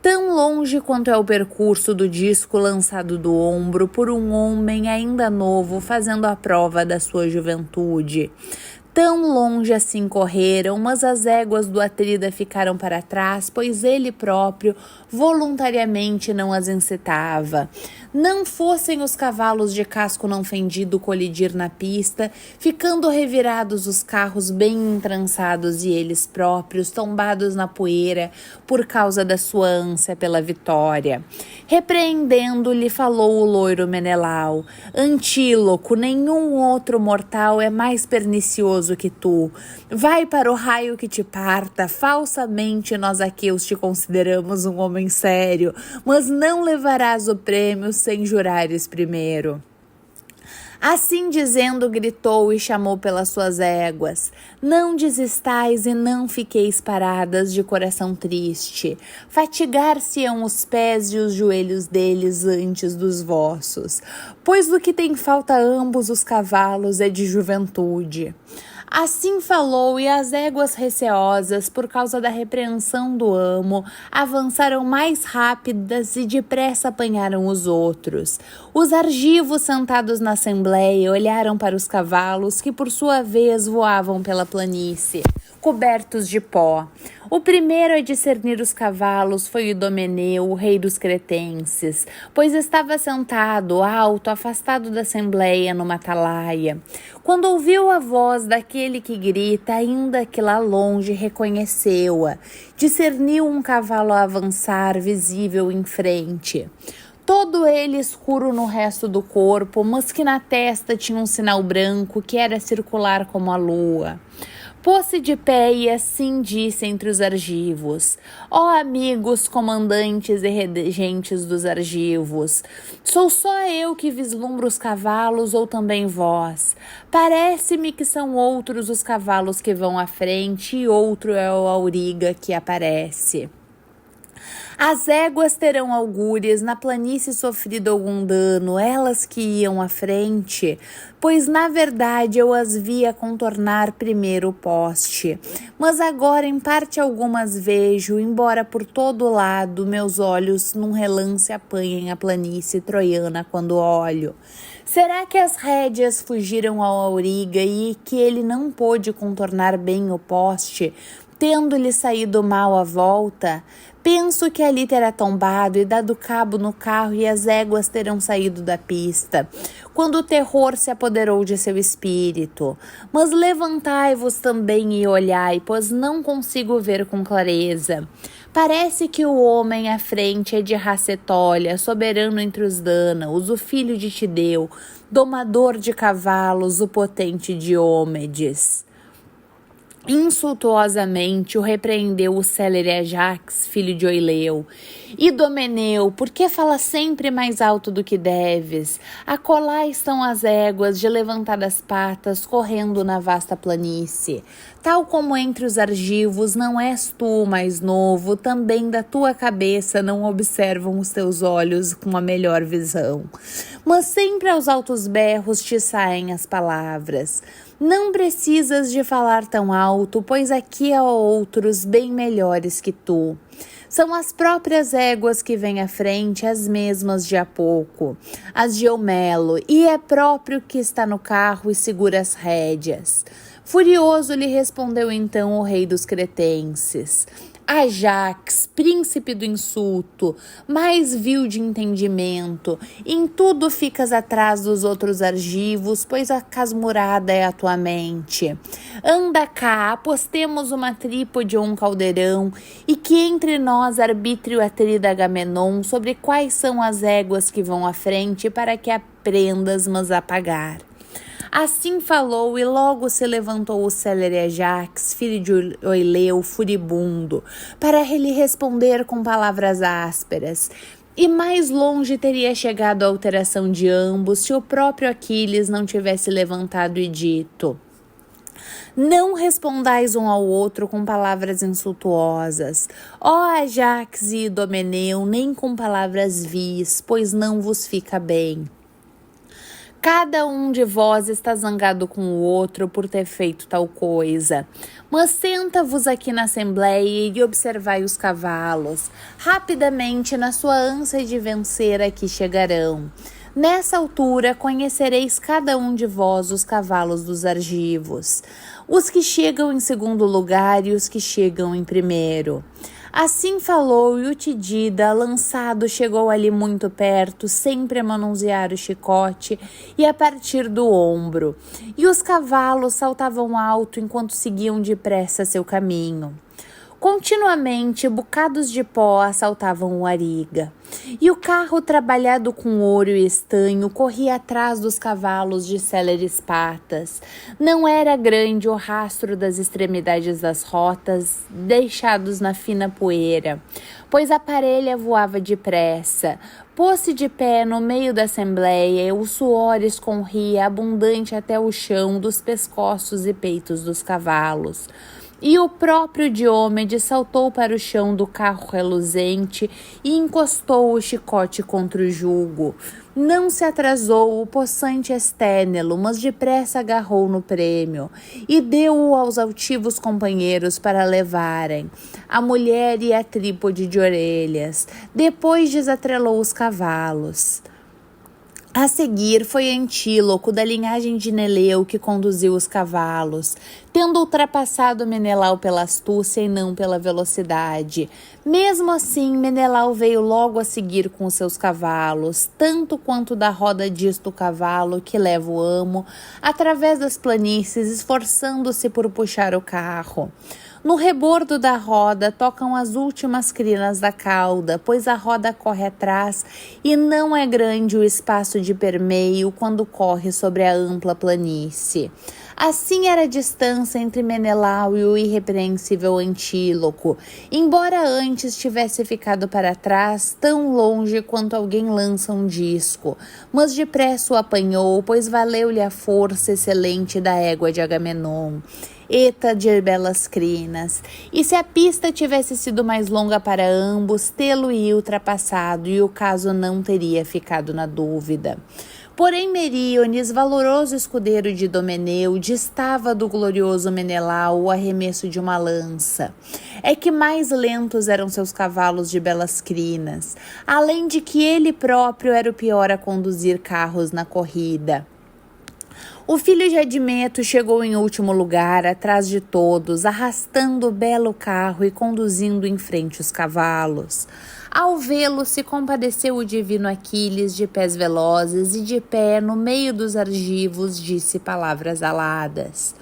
Tão longe quanto é o percurso do disco lançado do ombro por um homem ainda novo fazendo a prova da sua juventude. Tão longe assim correram, mas as éguas do Atrida ficaram para trás, pois ele próprio voluntariamente não as incitava. Não fossem os cavalos de casco não fendido colidir na pista, ficando revirados os carros bem entrançados e eles próprios tombados na poeira por causa da sua ânsia pela vitória. Repreendendo-lhe, falou o loiro Menelau: Antíloco, nenhum outro mortal é mais pernicioso que tu. Vai para o raio que te parta. Falsamente nós aqueus te consideramos um homem sério, mas não levarás o prêmio sem jurares primeiro. Assim dizendo, gritou e chamou pelas suas éguas: Não desistais e não fiqueis paradas de coração triste. Fatigar-se-ão os pés e os joelhos deles antes dos vossos, pois do que tem falta ambos os cavalos é de juventude. Assim falou, e as éguas receosas, por causa da repreensão do amo, avançaram mais rápidas e depressa apanharam os outros. Os argivos sentados na assembleia olharam para os cavalos, que por sua vez voavam pela planície, cobertos de pó. O primeiro a discernir os cavalos foi Idomeneu, o rei dos cretenses, pois estava sentado, alto, afastado da assembleia, numa atalaia. Quando ouviu a voz daquele que grita, ainda que lá longe reconheceu-a, discerniu um cavalo a avançar, visível em frente. Todo ele escuro no resto do corpo, mas que na testa tinha um sinal branco que era circular como a lua. Pôs-se de pé e assim disse entre os argivos: Ó amigos, comandantes e regentes dos argivos, sou só eu que vislumbro os cavalos ou também vós? Parece-me que são outros os cavalos que vão à frente e outro é o auriga que aparece. As éguas terão algures, na planície sofrido algum dano, elas que iam à frente, pois na verdade eu as via contornar primeiro o poste. Mas agora em parte algumas vejo, embora por todo lado meus olhos num relance apanhem a planície troiana quando olho. Será que as rédeas fugiram ao auriga e que ele não pôde contornar bem o poste, tendo-lhe saído mal a volta? Penso que ali terá tombado e dado cabo no carro e as éguas terão saído da pista, quando o terror se apoderou de seu espírito. Mas levantai-vos também e olhai, pois não consigo ver com clareza. Parece que o homem à frente é de Racetólia, soberano entre os Dânaos, o filho de Tideu, domador de cavalos, o potente Diômedes. Insultuosamente o repreendeu o célere Ajax, filho de Oileu. Idomeneu, por que fala sempre mais alto do que deves? Acolá estão as éguas de levantadas patas, correndo na vasta planície. Tal como entre os argivos não és tu mais novo, também da tua cabeça não observam os teus olhos com a melhor visão. Mas sempre aos altos berros te saem as palavras. Não precisas de falar tão alto, pois aqui há outros bem melhores que tu. São as próprias éguas que vêm à frente, as mesmas de há pouco, as de Eumelo, e é próprio que está no carro e segura as rédeas. Furioso lhe respondeu então o rei dos cretenses: Ajax, príncipe do insulto, mais vil de entendimento, em tudo ficas atrás dos outros argivos, pois a casmurada é a tua mente. Anda cá, apostemos uma trípode ou um caldeirão, e que entre nós arbítrio atrida Agamenon sobre quais são as éguas que vão à frente, para que aprendas, mas a pagar. Assim falou e logo se levantou o célere Ajax, filho de Oileu, furibundo, para lhe responder com palavras ásperas. E mais longe teria chegado a alteração de ambos se o próprio Aquiles não tivesse levantado e dito: Não respondais um ao outro com palavras insultuosas, ó Ajax e Idomeneu, nem com palavras vis, pois não vos fica bem. Cada um de vós está zangado com o outro por ter feito tal coisa. Mas senta-vos aqui na assembleia e observai os cavalos. Rapidamente, na sua ânsia de vencer, aqui chegarão. Nessa altura, conhecereis cada um de vós os cavalos dos argivos, os que chegam em segundo lugar e os que chegam em primeiro. Assim falou, e o Tidida, lançado, chegou ali muito perto, sempre a manusear o chicote e a partir do ombro. E os cavalos saltavam alto enquanto seguiam depressa seu caminho. Continuamente, bocados de pó assaltavam o ariga. E o carro, trabalhado com ouro e estanho, corria atrás dos cavalos de céleres patas. Não era grande o rastro das extremidades das rotas, deixados na fina poeira, pois a parelha voava depressa. Pôs-se de pé no meio da assembleia e o suor escorria abundante até o chão dos pescoços e peitos dos cavalos. E o próprio Diômedes saltou para o chão do carro reluzente e encostou o chicote contra o jugo. Não se atrasou o possante Esténelo, mas depressa agarrou no prêmio e deu-o aos altivos companheiros para levarem, a mulher e a trípode de orelhas. Depois desatrelou os cavalos. A seguir foi Antíloco, da linhagem de Neleu, que conduziu os cavalos. tendo ultrapassado Menelau pela astúcia e não pela velocidade. Mesmo assim, Menelau veio logo a seguir com seus cavalos, tanto quanto da roda disto o cavalo que leva o amo, através das planícies, esforçando-se por puxar o carro. No rebordo da roda tocam as últimas crinas da cauda, pois a roda corre atrás e não é grande o espaço de permeio quando corre sobre a ampla planície. Assim era a distância entre Menelau e o irrepreensível Antíloco, embora antes tivesse ficado para trás, tão longe quanto alguém lança um disco, mas depressa o apanhou, pois valeu-lhe a força excelente da égua de Agamenon. Eta de belas crinas, e se a pista tivesse sido mais longa para ambos, tê-lo-ia ultrapassado e o caso não teria ficado na dúvida. Porém Meríones, valoroso escudeiro de Idomeneu, distava do glorioso Menelau o arremesso de uma lança. É que mais lentos eram seus cavalos de belas crinas, além de que ele próprio era o pior a conduzir carros na corrida. O filho de Admeto chegou em último lugar, atrás de todos, arrastando o belo carro e conduzindo em frente os cavalos. Ao vê-lo, se compadeceu o divino Aquiles, de pés velozes e de pé no meio dos argivos, disse palavras aladas.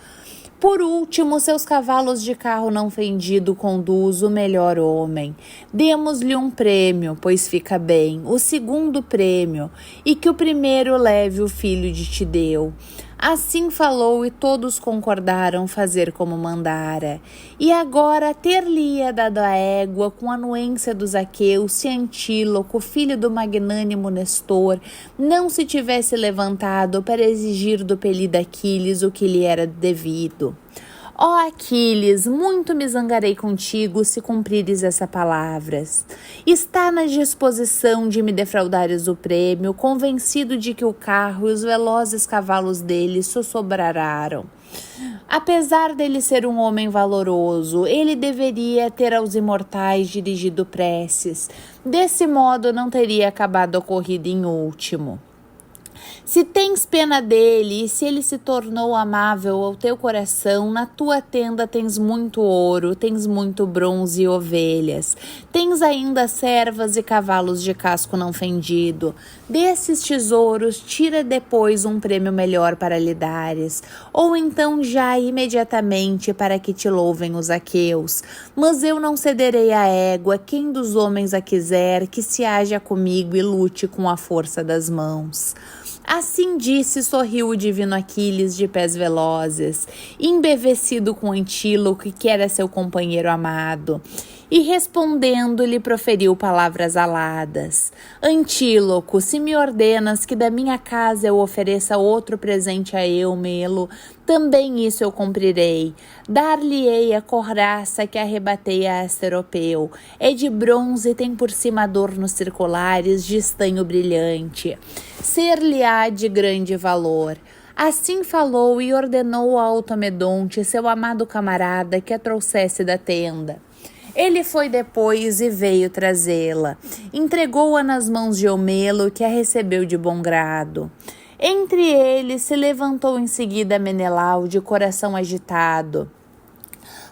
Por último, seus cavalos de carro não fendido conduz o melhor homem. Demos-lhe um prêmio, pois fica bem, o segundo prêmio, e que o primeiro leve o filho de Tideu. Assim falou e todos concordaram fazer como mandara. E agora ter-lhe-ia dado a égua com a anuência dos aqueus, se Antíloco, filho do magnânimo Nestor, não se tivesse levantado para exigir do pelida Aquiles o que lhe era devido. Ó Aquiles, muito me zangarei contigo se cumprires essas palavras. Está na disposição de me defraudares o prêmio, convencido de que o carro e os velozes cavalos dele sobraram. Apesar dele ser um homem valoroso, ele deveria ter aos imortais dirigido preces. Desse modo não teria acabado a corrida em último. Se tens pena dele e se ele se tornou amável ao teu coração, na tua tenda tens muito ouro, tens muito bronze e ovelhas. Tens ainda servas e cavalos de casco não fendido. Desses tesouros, tira depois um prêmio melhor para lhe dares, ou então já imediatamente para que te louvem os aqueus. Mas eu não cederei a égua, quem dos homens a quiser, que se haja comigo e lute com a força das mãos. Assim disse, sorriu o divino Aquiles de pés velozes, embevecido com Antíloco, que era seu companheiro amado. E respondendo, lhe proferiu palavras aladas. Antíloco, se me ordenas que da minha casa eu ofereça outro presente a Eumelo, também isso eu cumprirei. Dar-lhe-ei a couraça que arrebatei a Asteropeu. É de bronze e tem por cima adornos circulares de estanho brilhante. Ser-lhe-á de grande valor. Assim falou e ordenou a Automedonte, seu amado camarada, que a trouxesse da tenda. Ele foi depois e veio trazê-la. Entregou-a nas mãos de Eumelo, que a recebeu de bom grado. Entre eles se levantou em seguida Menelau, de coração agitado,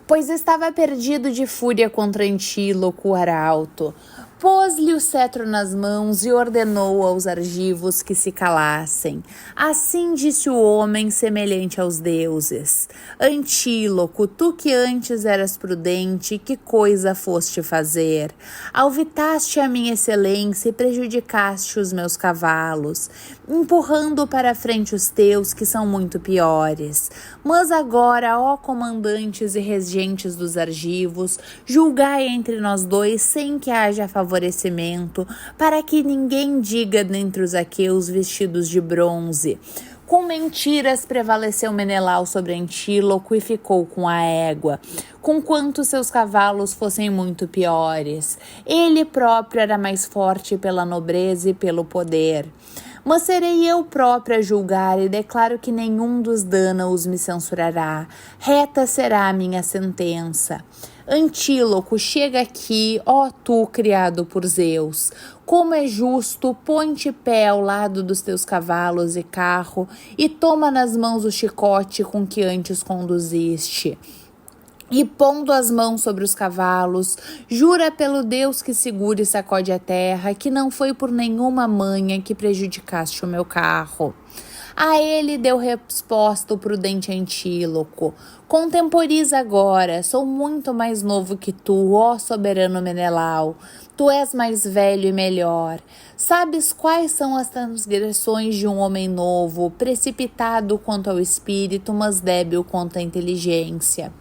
pois estava perdido de fúria contra Antíloco, o arauto. Pôs-lhe o cetro nas mãos e ordenou aos argivos que se calassem. Assim disse o homem semelhante aos deuses. Antíloco, tu que antes eras prudente, que coisa foste fazer? Alvitaste a minha excelência e prejudicaste os meus cavalos, empurrando para a frente os teus, que são muito piores. Mas agora, ó comandantes e regentes dos argivos, julgai entre nós dois sem que haja favorecimento, para que ninguém diga dentre os aqueus vestidos de bronze. Com mentiras prevaleceu Menelau sobre Antíloco e ficou com a égua, conquanto seus cavalos fossem muito piores. Ele próprio era mais forte pela nobreza e pelo poder. Mas serei eu própria a julgar e declaro que nenhum dos dânaos me censurará. Reta será a minha sentença. Antíloco, chega aqui, ó tu criado por Zeus. Como é justo, põe-te pé ao lado dos teus cavalos e carro, e toma nas mãos o chicote com que antes conduziste. E pondo as mãos sobre os cavalos, jura pelo Deus que segura e sacode a terra, que não foi por nenhuma manha que prejudicaste o meu carro. A ele deu resposta o prudente Antíloco: contemporiza agora, sou muito mais novo que tu, ó soberano Menelau. Tu és mais velho e melhor. Sabes quais são as transgressões de um homem novo, precipitado quanto ao espírito, mas débil quanto à inteligência.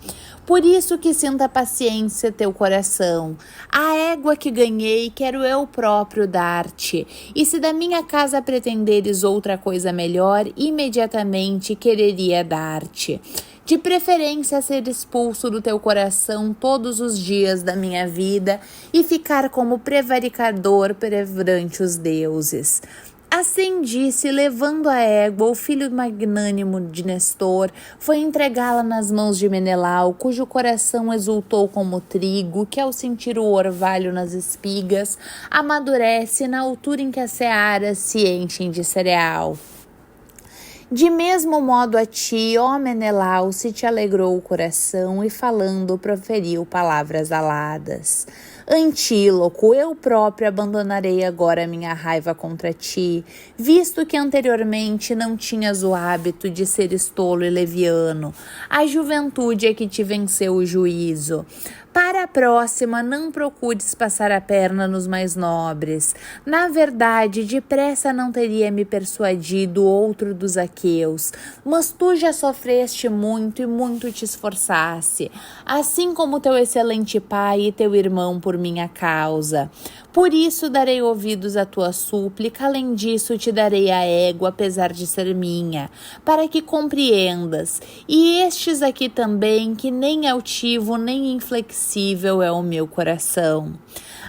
Por isso que sinta paciência teu coração. A égua que ganhei quero eu próprio dar-te. E se da minha casa pretenderes outra coisa melhor, imediatamente quereria dar-te. De preferência ser expulso do teu coração todos os dias da minha vida e ficar como prevaricador perante os deuses. Assim disse, levando a égua, o filho magnânimo de Nestor foi entregá-la nas mãos de Menelau, cujo coração exultou como trigo, que ao sentir o orvalho nas espigas, amadurece na altura em que as searas se enchem de cereal. De mesmo modo a ti, ó Menelau, se te alegrou o coração e falando proferiu palavras aladas. Antíloco, eu próprio abandonarei agora minha raiva contra ti, visto que anteriormente não tinhas o hábito de seres tolo e leviano. A juventude é que te venceu o juízo. Para a próxima, não procures passar a perna nos mais nobres. Na verdade, depressa não teria me persuadido outro dos aqueus, mas tu já sofreste muito e muito te esforçaste, assim como teu excelente pai e teu irmão por minha causa. Por isso darei ouvidos à tua súplica, além disso te darei a égua, apesar de ser minha, para que compreendas, e estes aqui também, que nem altivo nem inflexível é o meu coração.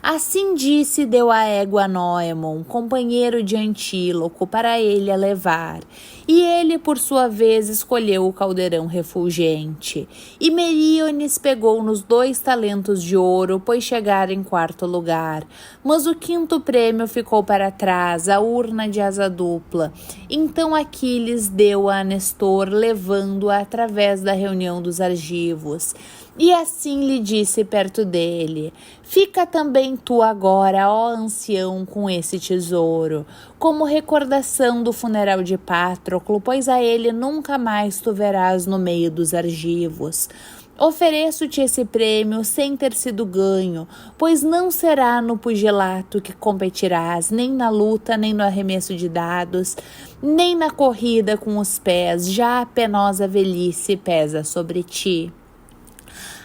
Assim disse e deu a égua a Noemon, companheiro de Antíloco, para ele a levar. E ele, por sua vez, escolheu o caldeirão refulgente. E Meríones pegou nos 2 talentos de ouro, pois chegara em 4º lugar. Mas o 5º prêmio ficou para trás, a urna de asa dupla. Então Aquiles deu-a a Nestor, levando-a através da reunião dos argivos. E assim lhe disse perto dele: fica também tu agora, ó ancião, com esse tesouro, como recordação do funeral de Patroclo, pois a ele nunca mais tu verás no meio dos argivos. Ofereço-te esse prêmio sem ter sido ganho, pois não será no pugilato que competirás, nem na luta, nem no arremesso de dados, nem na corrida com os pés, já a penosa velhice pesa sobre ti.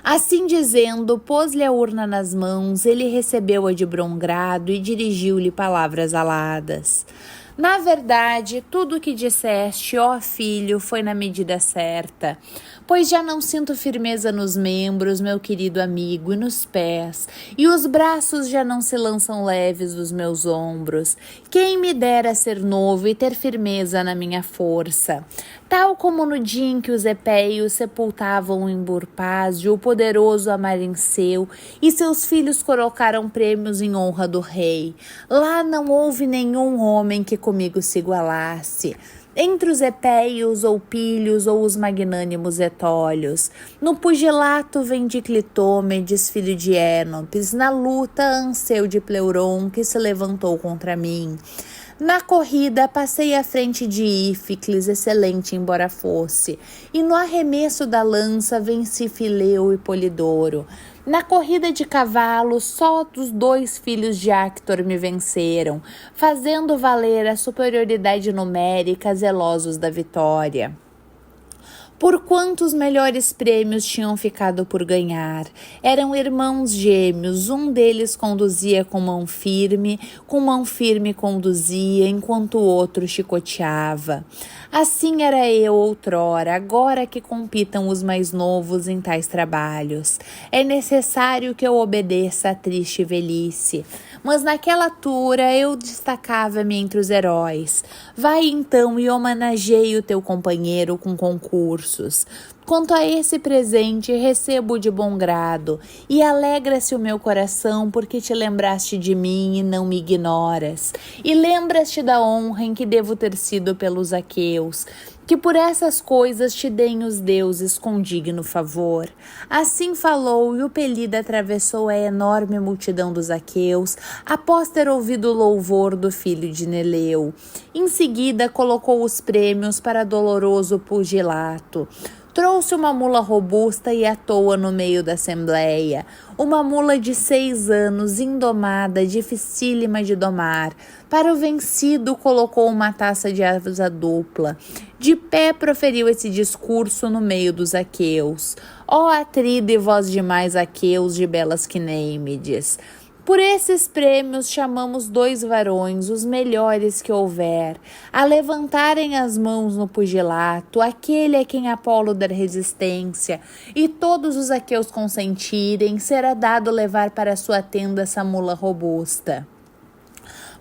Assim dizendo, pôs-lhe a urna nas mãos, ele recebeu-a de bom grado e dirigiu-lhe palavras aladas. Na verdade, tudo o que disseste, ó filho, foi na medida certa, pois já não sinto firmeza nos membros, meu querido amigo, e nos pés, e os braços já não se lançam leves dos meus ombros. Quem me dera ser novo e ter firmeza na minha força, tal como no dia em que os epéios sepultavam em Burpásio o poderoso Amarinceu e seus filhos colocaram prêmios em honra do rei. Lá não houve nenhum homem que comigo se igualasse, entre os epéios ou pilhos ou os magnânimos etólios. No pugilato vendi Clitômedes, filho de Énopes, na luta Anseu de Pleuron, que se levantou contra mim. Na corrida, passei à frente de Íficles, excelente embora fosse, e no arremesso da lança venci Fileu e Polidoro. Na corrida de cavalos, só os 2 filhos de Actor me venceram, fazendo valer a superioridade numérica, zelosos da vitória. Por quantos melhores prêmios tinham ficado por ganhar? Eram irmãos gêmeos, um deles conduzia com mão firme conduzia, enquanto o outro chicoteava. Assim era eu outrora, agora que compitam os mais novos em tais trabalhos. É necessário que eu obedeça à triste velhice. Mas naquela altura eu destacava-me entre os heróis. Vai então e homenageie o teu companheiro com concurso. concursos. Quanto a esse presente, recebo de bom grado, e alegra-se o meu coração porque te lembraste de mim e não me ignoras. E lembras-te da honra em que devo ter sido pelos aqueus, que por essas coisas te deem os deuses com digno favor. Assim falou, e o Pelida atravessou a enorme multidão dos aqueus, após ter ouvido o louvor do filho de Neleu. Em seguida, colocou os prêmios para doloroso pugilato. Trouxe uma mula robusta e atou-a no meio da assembleia. Uma mula de 6 anos, indomada, dificílima de domar. Para o vencido, colocou uma taça de asa dupla. De pé, proferiu esse discurso no meio dos aqueus. Ó atrida e vós demais aqueus de belas Quinêmides! Por esses prêmios chamamos 2 varões, os melhores que houver, a levantarem as mãos no pugilato, aquele a quem Apolo der resistência, e todos os aqueus consentirem, será dado levar para sua tenda essa mula robusta.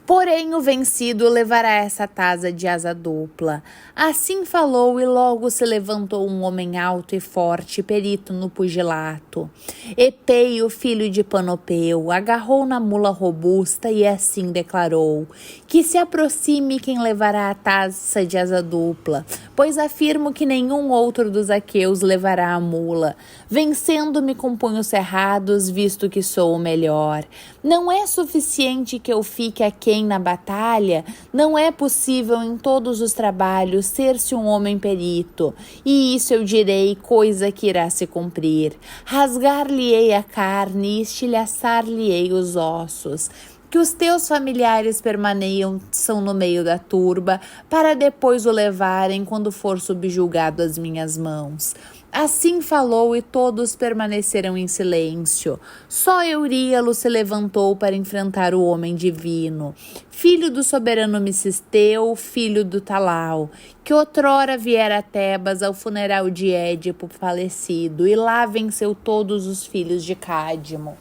Porém, o vencido levará essa taça de asa dupla. Assim falou, e logo se levantou um homem alto e forte, perito no pugilato. Epeio, filho de Panopeu, agarrou na mula robusta e assim declarou: que se aproxime quem levará a taça de asa dupla, pois afirmo que nenhum outro dos aqueus levará a mula, vencendo-me com punhos cerrados, visto que sou o melhor. Não é suficiente que eu fique aquém na batalha, não é possível em todos os trabalhos ser-se um homem perito, e isso eu direi, coisa que irá se cumprir. Rasgar-lhe-ei a carne e estilhaçar-lhe-ei os ossos. Que os teus familiares permaneçam no meio da turba, para depois o levarem quando for subjugado às minhas mãos. Assim falou, e todos permaneceram em silêncio. Só Euríalo se levantou para enfrentar o homem divino, filho do soberano Micisteu, filho do Talau, que outrora viera a Tebas ao funeral de Édipo falecido, e lá venceu todos os filhos de Cádmo.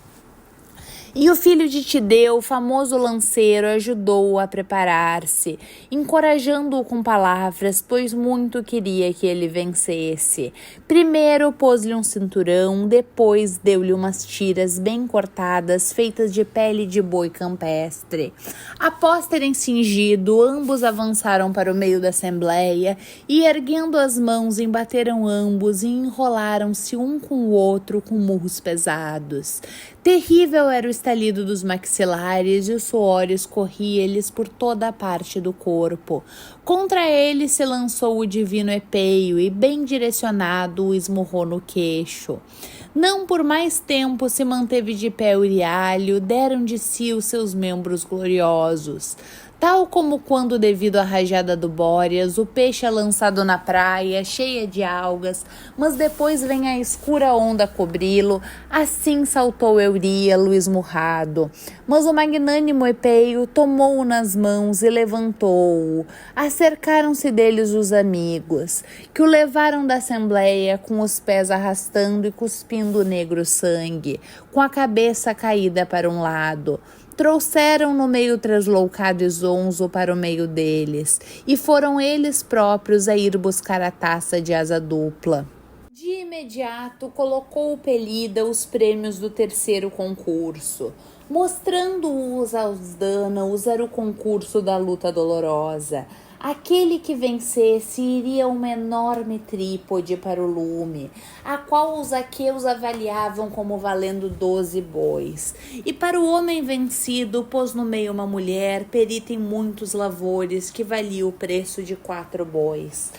E o filho de Tideu, o famoso lanceiro, ajudou-o a preparar-se, encorajando-o com palavras, pois muito queria que ele vencesse. Primeiro pôs-lhe um cinturão, depois deu-lhe umas tiras bem cortadas, feitas de pele de boi campestre. Após terem cingido, ambos avançaram para o meio da assembleia e, erguendo as mãos, embateram ambos e enrolaram-se um com o outro com murros pesados. Terrível era o estalido dos maxilares e o suor escorria-lhes por toda a parte do corpo. Contra ele se lançou o divino Epeio e, bem direcionado, o esmurrou no queixo. Não por mais tempo se manteve de pé Euríalo, deram de si os seus membros gloriosos. Tal como quando, devido à rajada do Bóreas, o peixe é lançado na praia, cheia de algas, mas depois vem a escura onda cobri-lo, assim saltou Euríalo esmurrado. Mas o magnânimo Epeio tomou-o nas mãos e levantou-o. Acercaram-se deles os amigos, que o levaram da assembleia com os pés arrastando e cuspindo o negro sangue, com a cabeça caída para um lado. Trouxeram no meio transloucado e zonzo para o meio deles, e foram eles próprios a ir buscar a taça de asa dupla. De imediato colocou o Pelida os prêmios do terceiro concurso, mostrando-os aos Dánaos era o concurso da luta dolorosa. Aquele que vencesse iria uma enorme trípode para o lume, a qual os aqueus avaliavam como valendo 12 bois. E para o homem vencido, pôs no meio uma mulher, perita em muitos lavores, que valia o preço de 4 bois.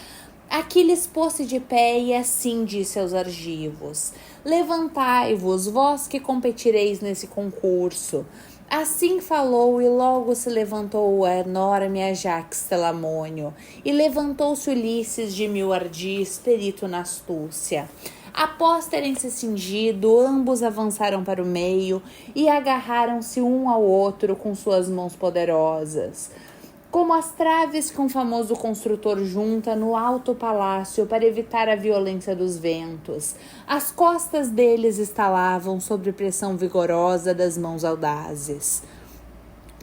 Aquiles pôs-se de pé e assim disse aos argivos: levantai-vos, vós que competireis nesse concurso. Assim falou, e logo se levantou o enorme Ajax Telamônio, e levantou-se Ulisses de mil ardis, perito na astúcia. Após terem se cingido, ambos avançaram para o meio e agarraram-se um ao outro com suas mãos poderosas, como as traves que um famoso construtor junta no alto palácio para evitar a violência dos ventos. As costas deles estalavam sob pressão vigorosa das mãos audazes.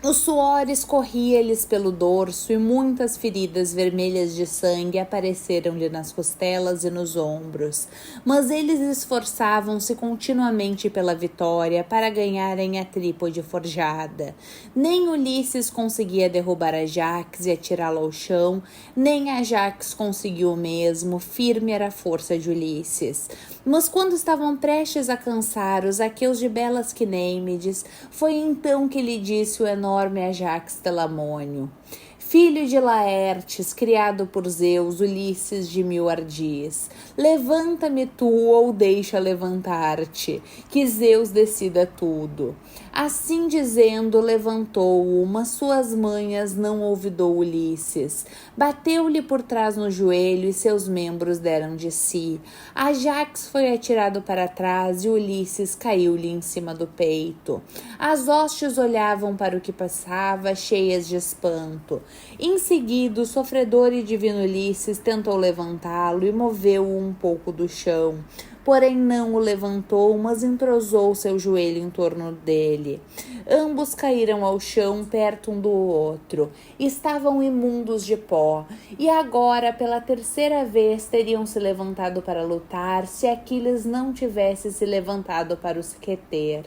O suor escorria-lhes pelo dorso e muitas feridas vermelhas de sangue apareceram-lhe nas costelas e nos ombros. Mas eles esforçavam-se continuamente pela vitória para ganharem a trípode forjada. Nem Ulisses conseguia derrubar Ajax e atirá-lo ao chão, nem Ajax conseguiu o mesmo, firme era a força de Ulisses. Mas quando estavam prestes a cansar os aqueus de belas Quinêmides, foi então que lhe disse o enorme Ajax Telamônio: filho de Laertes, criado por Zeus, Ulisses de mil ardis, levanta-me tu ou deixa levantar-te, que Zeus decida tudo. Assim dizendo, levantou-o, mas suas manhas não ouvidou Ulisses. Bateu-lhe por trás no joelho e seus membros deram de si. Ajax foi atirado para trás e Ulisses caiu-lhe em cima do peito. As hostes olhavam para o que passava, cheias de espanto. Em seguida, o sofredor e divino Ulisses tentou levantá-lo e moveu-o um pouco do chão. Porém não o levantou, mas entrosou seu joelho em torno dele. Ambos caíram ao chão perto um do outro. Estavam imundos de pó, e agora, pela terceira vez, teriam se levantado para lutar se Aquiles não tivesse se levantado para os reter.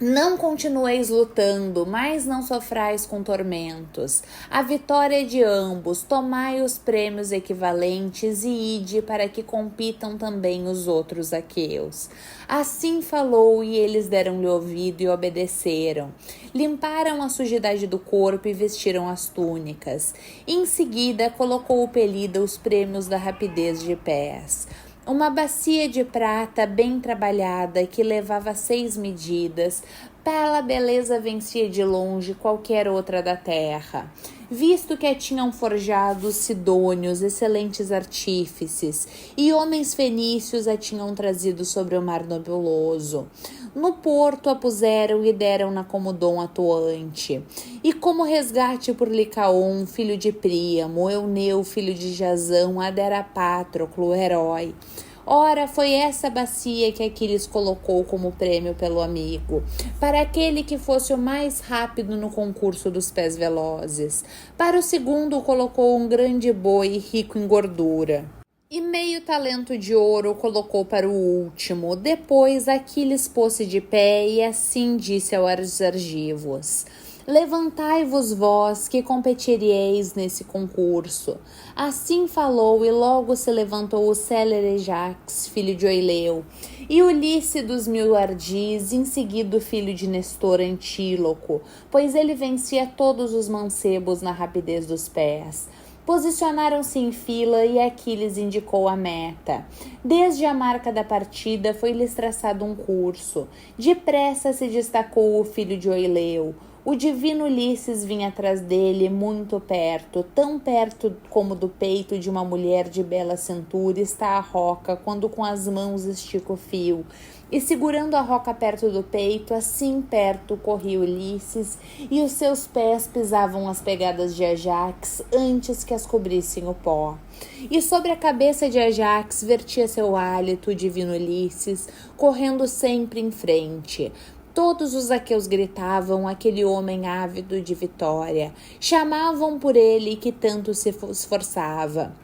Não continueis lutando, mas não sofrais com tormentos. A vitória é de ambos, tomai os prêmios equivalentes e ide para que compitam também os outros aqueus. Assim falou e eles deram-lhe ouvido e obedeceram. Limparam a sujidade do corpo e vestiram as túnicas. Em seguida, colocou o pelida os prêmios da rapidez de pés. Uma bacia de prata bem trabalhada que levava 6 medidas, pela beleza vencia de longe qualquer outra da terra, visto que a tinham forjado os sidônios, excelentes artífices, e homens fenícios a tinham trazido sobre o mar nebuloso. No porto a puseram e deram-na como dom atuante. E como resgate por Licaon, filho de Príamo, Euneu, filho de Jasão, a dera Patroclo, o herói. Ora, foi essa bacia que Aquiles colocou como prêmio pelo amigo, para aquele que fosse o mais rápido no concurso dos pés velozes. Para o segundo, colocou um grande boi rico em gordura. E meio talento de ouro colocou para o último. Depois Aquiles pôs-se de pé e assim disse aos argivos: levantai-vos vós, que competireis nesse concurso. Assim falou, e logo se levantou o célere Ajax, filho de Oileu, e Ulisses dos mil ardis, em seguida o filho de Nestor Antíloco, pois ele vencia todos os mancebos na rapidez dos pés. Posicionaram-se em fila e Aquiles indicou a meta. Desde a marca da partida foi-lhes traçado um curso. Depressa se destacou o filho de Oileu. O divino Ulisses vinha atrás dele muito perto, tão perto como do peito de uma mulher de bela cintura está a roca quando com as mãos estica o fio. E segurando a roca perto do peito, assim perto corria Ulisses, e os seus pés pisavam as pegadas de Ajax antes que as cobrissem o pó. E sobre a cabeça de Ajax vertia seu hálito o divino Ulisses, correndo sempre em frente. Todos os aqueus gritavam aquele homem ávido de vitória, chamavam por ele que tanto se esforçava.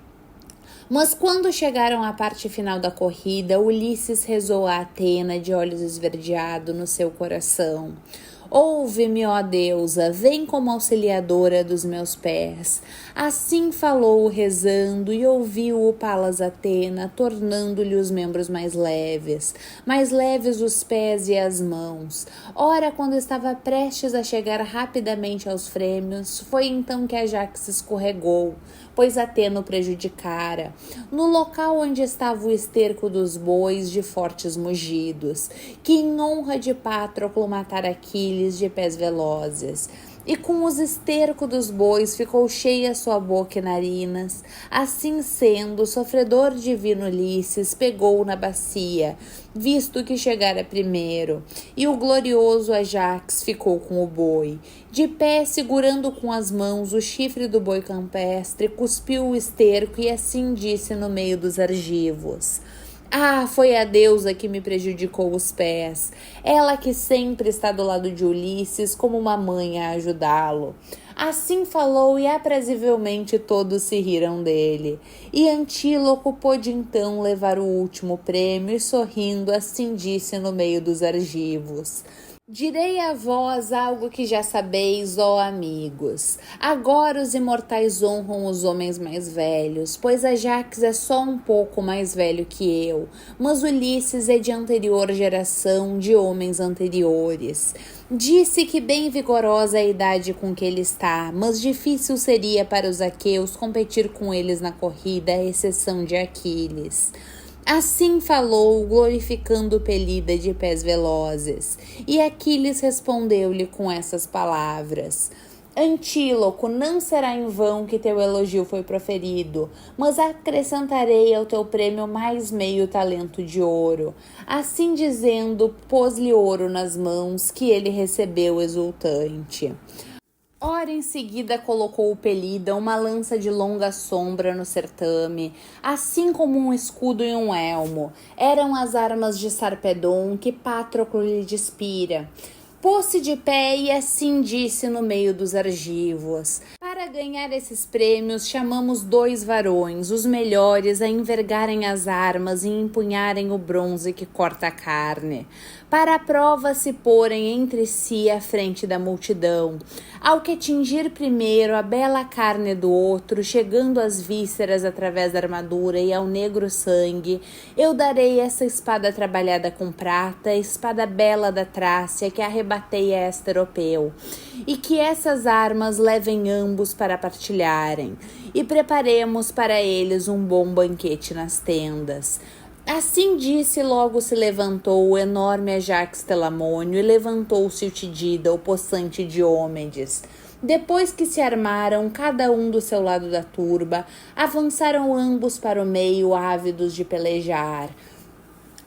Mas quando chegaram à parte final da corrida, Ulisses rezou a Atena de olhos esverdeados no seu coração: ouve-me, ó deusa, vem como auxiliadora dos meus pés. Assim falou rezando e ouviu-o Palas Atena, tornando-lhe os membros mais leves os pés e as mãos. Ora, quando estava prestes a chegar rapidamente aos frêmios, foi então que Ajax escorregou, pois Atena o prejudicara, no local onde estava o esterco dos bois de fortes mugidos, que em honra de Patroclo matara Aquiles de pés velozes. E com os estercos dos bois ficou cheia sua boca e narinas. Assim sendo, o sofredor divino Ulisses pegou na bacia, visto que chegara primeiro, e o glorioso Ajax ficou com o boi. De pé, segurando com as mãos o chifre do boi campestre, cuspiu o esterco e assim disse no meio dos argivos: Ah, foi a deusa que me prejudicou os pés. Ela que sempre está do lado de Ulisses como uma mãe a ajudá-lo. Assim falou e aprazivelmente todos se riram dele. E Antíloco pôde então levar o último prêmio e sorrindo assim disse no meio dos argivos: direi a vós algo que já sabeis, ó amigos. Agora os imortais honram os homens mais velhos, pois Ajax é só um pouco mais velho que eu, mas Ulisses é de anterior geração, de homens anteriores. Disse que bem vigorosa é a idade com que ele está, mas difícil seria para os aqueus competir com eles na corrida, à exceção de Aquiles. Assim falou, glorificando Pelida de pés velozes. E Aquiles respondeu-lhe com essas palavras: Antíloco, não será em vão que teu elogio foi proferido, mas acrescentarei ao teu prêmio mais meio talento de ouro. Assim dizendo, pôs-lhe ouro nas mãos, que ele recebeu exultante. Ora em seguida colocou o Pelida uma lança de longa sombra no certame, assim como um escudo e um elmo. Eram as armas de Sarpedon que Patroclo lhe despira. Pôs-se de pé e assim disse no meio dos argivos: para ganhar esses prêmios, chamamos 2 varões, os melhores, a envergarem as armas e empunharem o bronze que corta a carne, para a prova se porem entre si à frente da multidão. Ao que atingir primeiro a bela carne do outro, chegando às vísceras através da armadura e ao negro sangue, eu darei essa espada trabalhada com prata, a espada bela da Trácia que arrebatei a Esteropeu, e que essas armas levem ambos para partilharem, e preparemos para eles um bom banquete nas tendas. Assim disse, logo se levantou o enorme Ajax Telamônio e levantou-se o Tidida, o possante Diômedes. Depois que se armaram, cada um do seu lado da turba, avançaram ambos para o meio, ávidos de pelejar.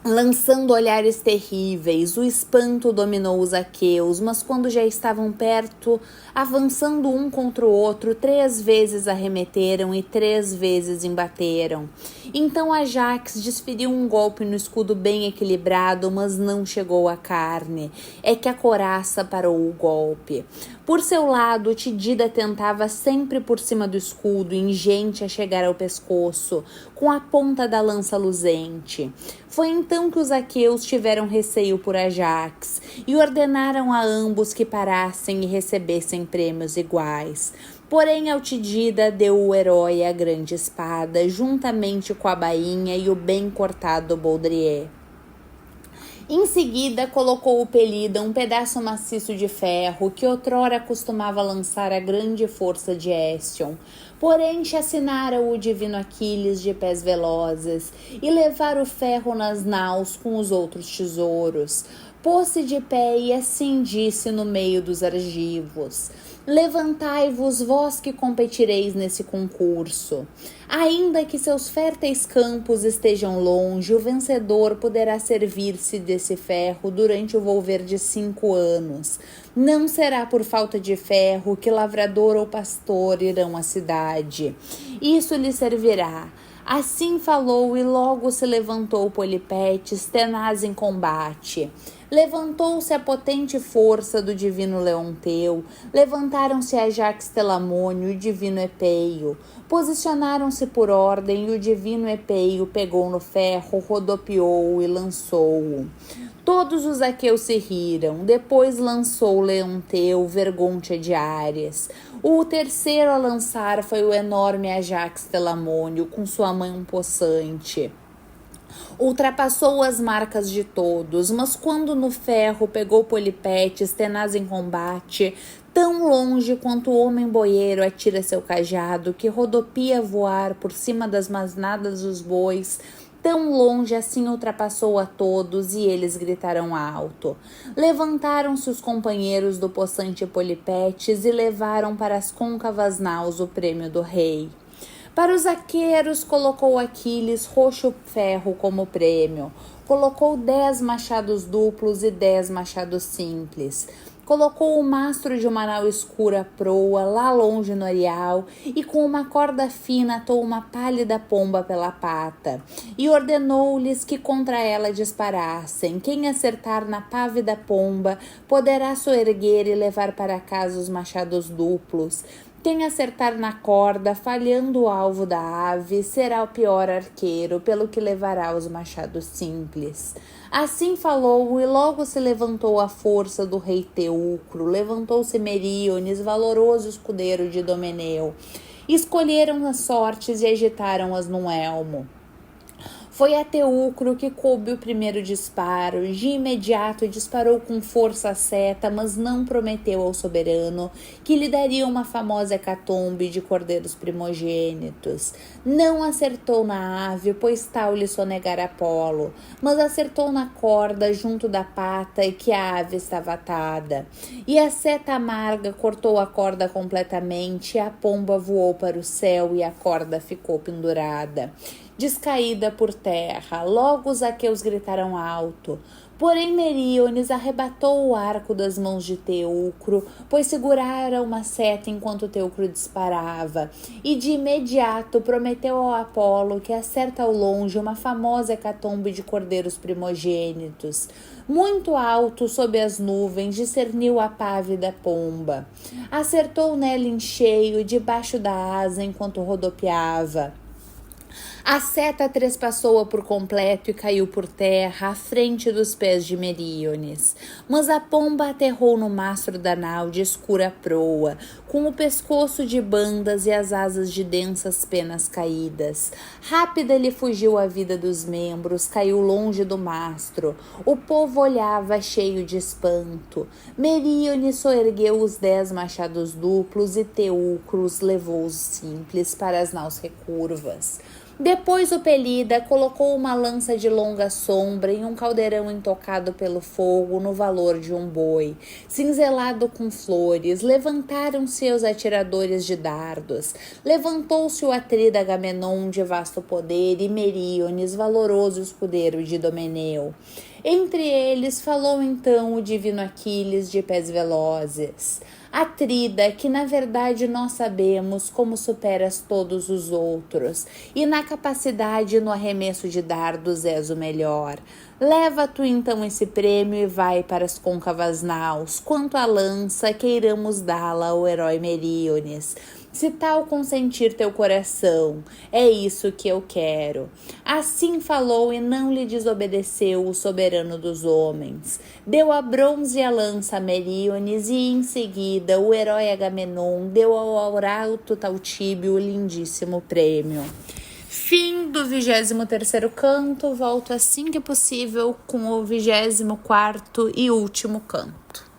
Lançando olhares terríveis, o espanto dominou os aqueus, mas quando já estavam perto, avançando um contra o outro, 3 vezes arremeteram e 3 vezes embateram. Então Ajax desferiu um golpe no escudo bem equilibrado, mas não chegou à carne. É que a coraça parou o golpe. Por seu lado, Tidida tentava sempre por cima do escudo, ingente a chegar ao pescoço, com a ponta da lança luzente. Foi então que os aqueus tiveram receio por Ajax e ordenaram a ambos que parassem e recebessem prêmios iguais. Porém, ao Tidida deu o herói a grande espada, juntamente com a bainha e o bem cortado baudrier. Em seguida, colocou o Pelida um pedaço maciço de ferro que outrora costumava lançar a grande força de Hestion. Porém, chacinara o divino Aquiles de pés velozes e levar o ferro nas naus com os outros tesouros. Pôs-se de pé e assim disse no meio dos argivos: levantai-vos, vós que competireis nesse concurso. Ainda que seus férteis campos estejam longe, o vencedor poderá servir-se desse ferro durante o volver de 5 anos. Não será por falta de ferro que lavrador ou pastor irão à cidade. Isso lhe servirá. Assim falou e logo se levantou Polipetes, tenaz em combate. Levantou-se a potente força do divino Leonteu, levantaram-se Ajax Telamônio e o divino Epeio, posicionaram-se por ordem e o divino Epeio pegou no ferro, rodopiou-o e lançou-o. Todos os aqueus se riram, depois lançou Leonteu, Vergôntia de Ares. O terceiro a lançar foi o enorme Ajax Telamônio, com sua mão possante. Ultrapassou as marcas de todos, mas quando no ferro pegou Polipetes, tenaz em combate, tão longe quanto o homem boieiro atira seu cajado, que rodopia a voar por cima das masnadas dos bois, tão longe assim ultrapassou a todos e eles gritaram alto. Levantaram-se os companheiros do possante Polipetes e levaram para as côncavas naus o prêmio do rei. Para os aqueiros colocou Aquiles roxo ferro como prêmio. Colocou 10 machados duplos e 10 machados simples. colocou o mastro de uma nau escura à proa, lá longe no areal, e com uma corda fina atou uma pálida pomba pela pata, e ordenou-lhes que contra ela disparassem. Quem acertar na pávida pomba poderá soerguer e levar para casa os machados duplos. Quem acertar na corda, falhando o alvo da ave, será o pior arqueiro, pelo que levará os machados simples. Assim falou, e logo se levantou a força do rei Teucro, levantou-se Meríones, valoroso escudeiro de Idomeneu. Escolheram as sortes e agitaram-as num elmo. Foi a Teucro que coube o primeiro disparo. De imediato disparou com força a seta, mas não prometeu ao soberano que lhe daria uma famosa hecatombe de cordeiros primogênitos. Não acertou na ave, pois tal lhe sonegara Apolo, mas acertou na corda junto da pata e que a ave estava atada. E a seta amarga cortou a corda completamente, e a pomba voou para o céu e a corda ficou pendurada. Descaída por terra, logo os aqueus gritaram alto. Porém Meríones arrebatou o arco das mãos de Teucro, pois segurara uma seta enquanto Teucro disparava, e de imediato prometeu ao Apolo que acerta ao longe uma famosa hecatombe de cordeiros primogênitos. Muito alto sob as nuvens discerniu a pávida pomba. Acertou nela em cheio, debaixo da asa, enquanto rodopiava. A seta trespassou-a por completo e caiu por terra, à frente dos pés de Meríones. Mas a pomba aterrou no mastro da nau de escura proa, com o pescoço de bandas e as asas de densas penas caídas. Rápida lhe fugiu a vida dos membros, caiu longe do mastro. O povo olhava cheio de espanto. Meríones soergueu os 10 machados duplos e Teucro os levou os simples para as naus recurvas. Depois o Pelida colocou uma lança de longa sombra em um caldeirão intocado pelo fogo no valor de um boi, cinzelado com flores. Levantaram-se os atiradores de dardos. Levantou-se o atrida Agamenon de vasto poder e Meríones, valoroso escudeiro de Idomeneu. Entre eles falou então o divino Aquiles de pés velozes. Atrida, que na verdade nós sabemos como superas todos os outros, e na capacidade e no arremesso de dardos és o melhor. Leva tu então esse prêmio e vai para as côncavas naus. Quanto à lança, queiramos dá-la ao herói Meríones. Se tal consentir teu coração, é isso que eu quero. Assim falou e não lhe desobedeceu o soberano dos homens. Deu a bronze e a lança a Meríones e em seguida o herói Agamenon deu ao arauto Taltíbio o lindíssimo prêmio. Fim do 23º canto. Volto assim que possível com o 24º e último canto.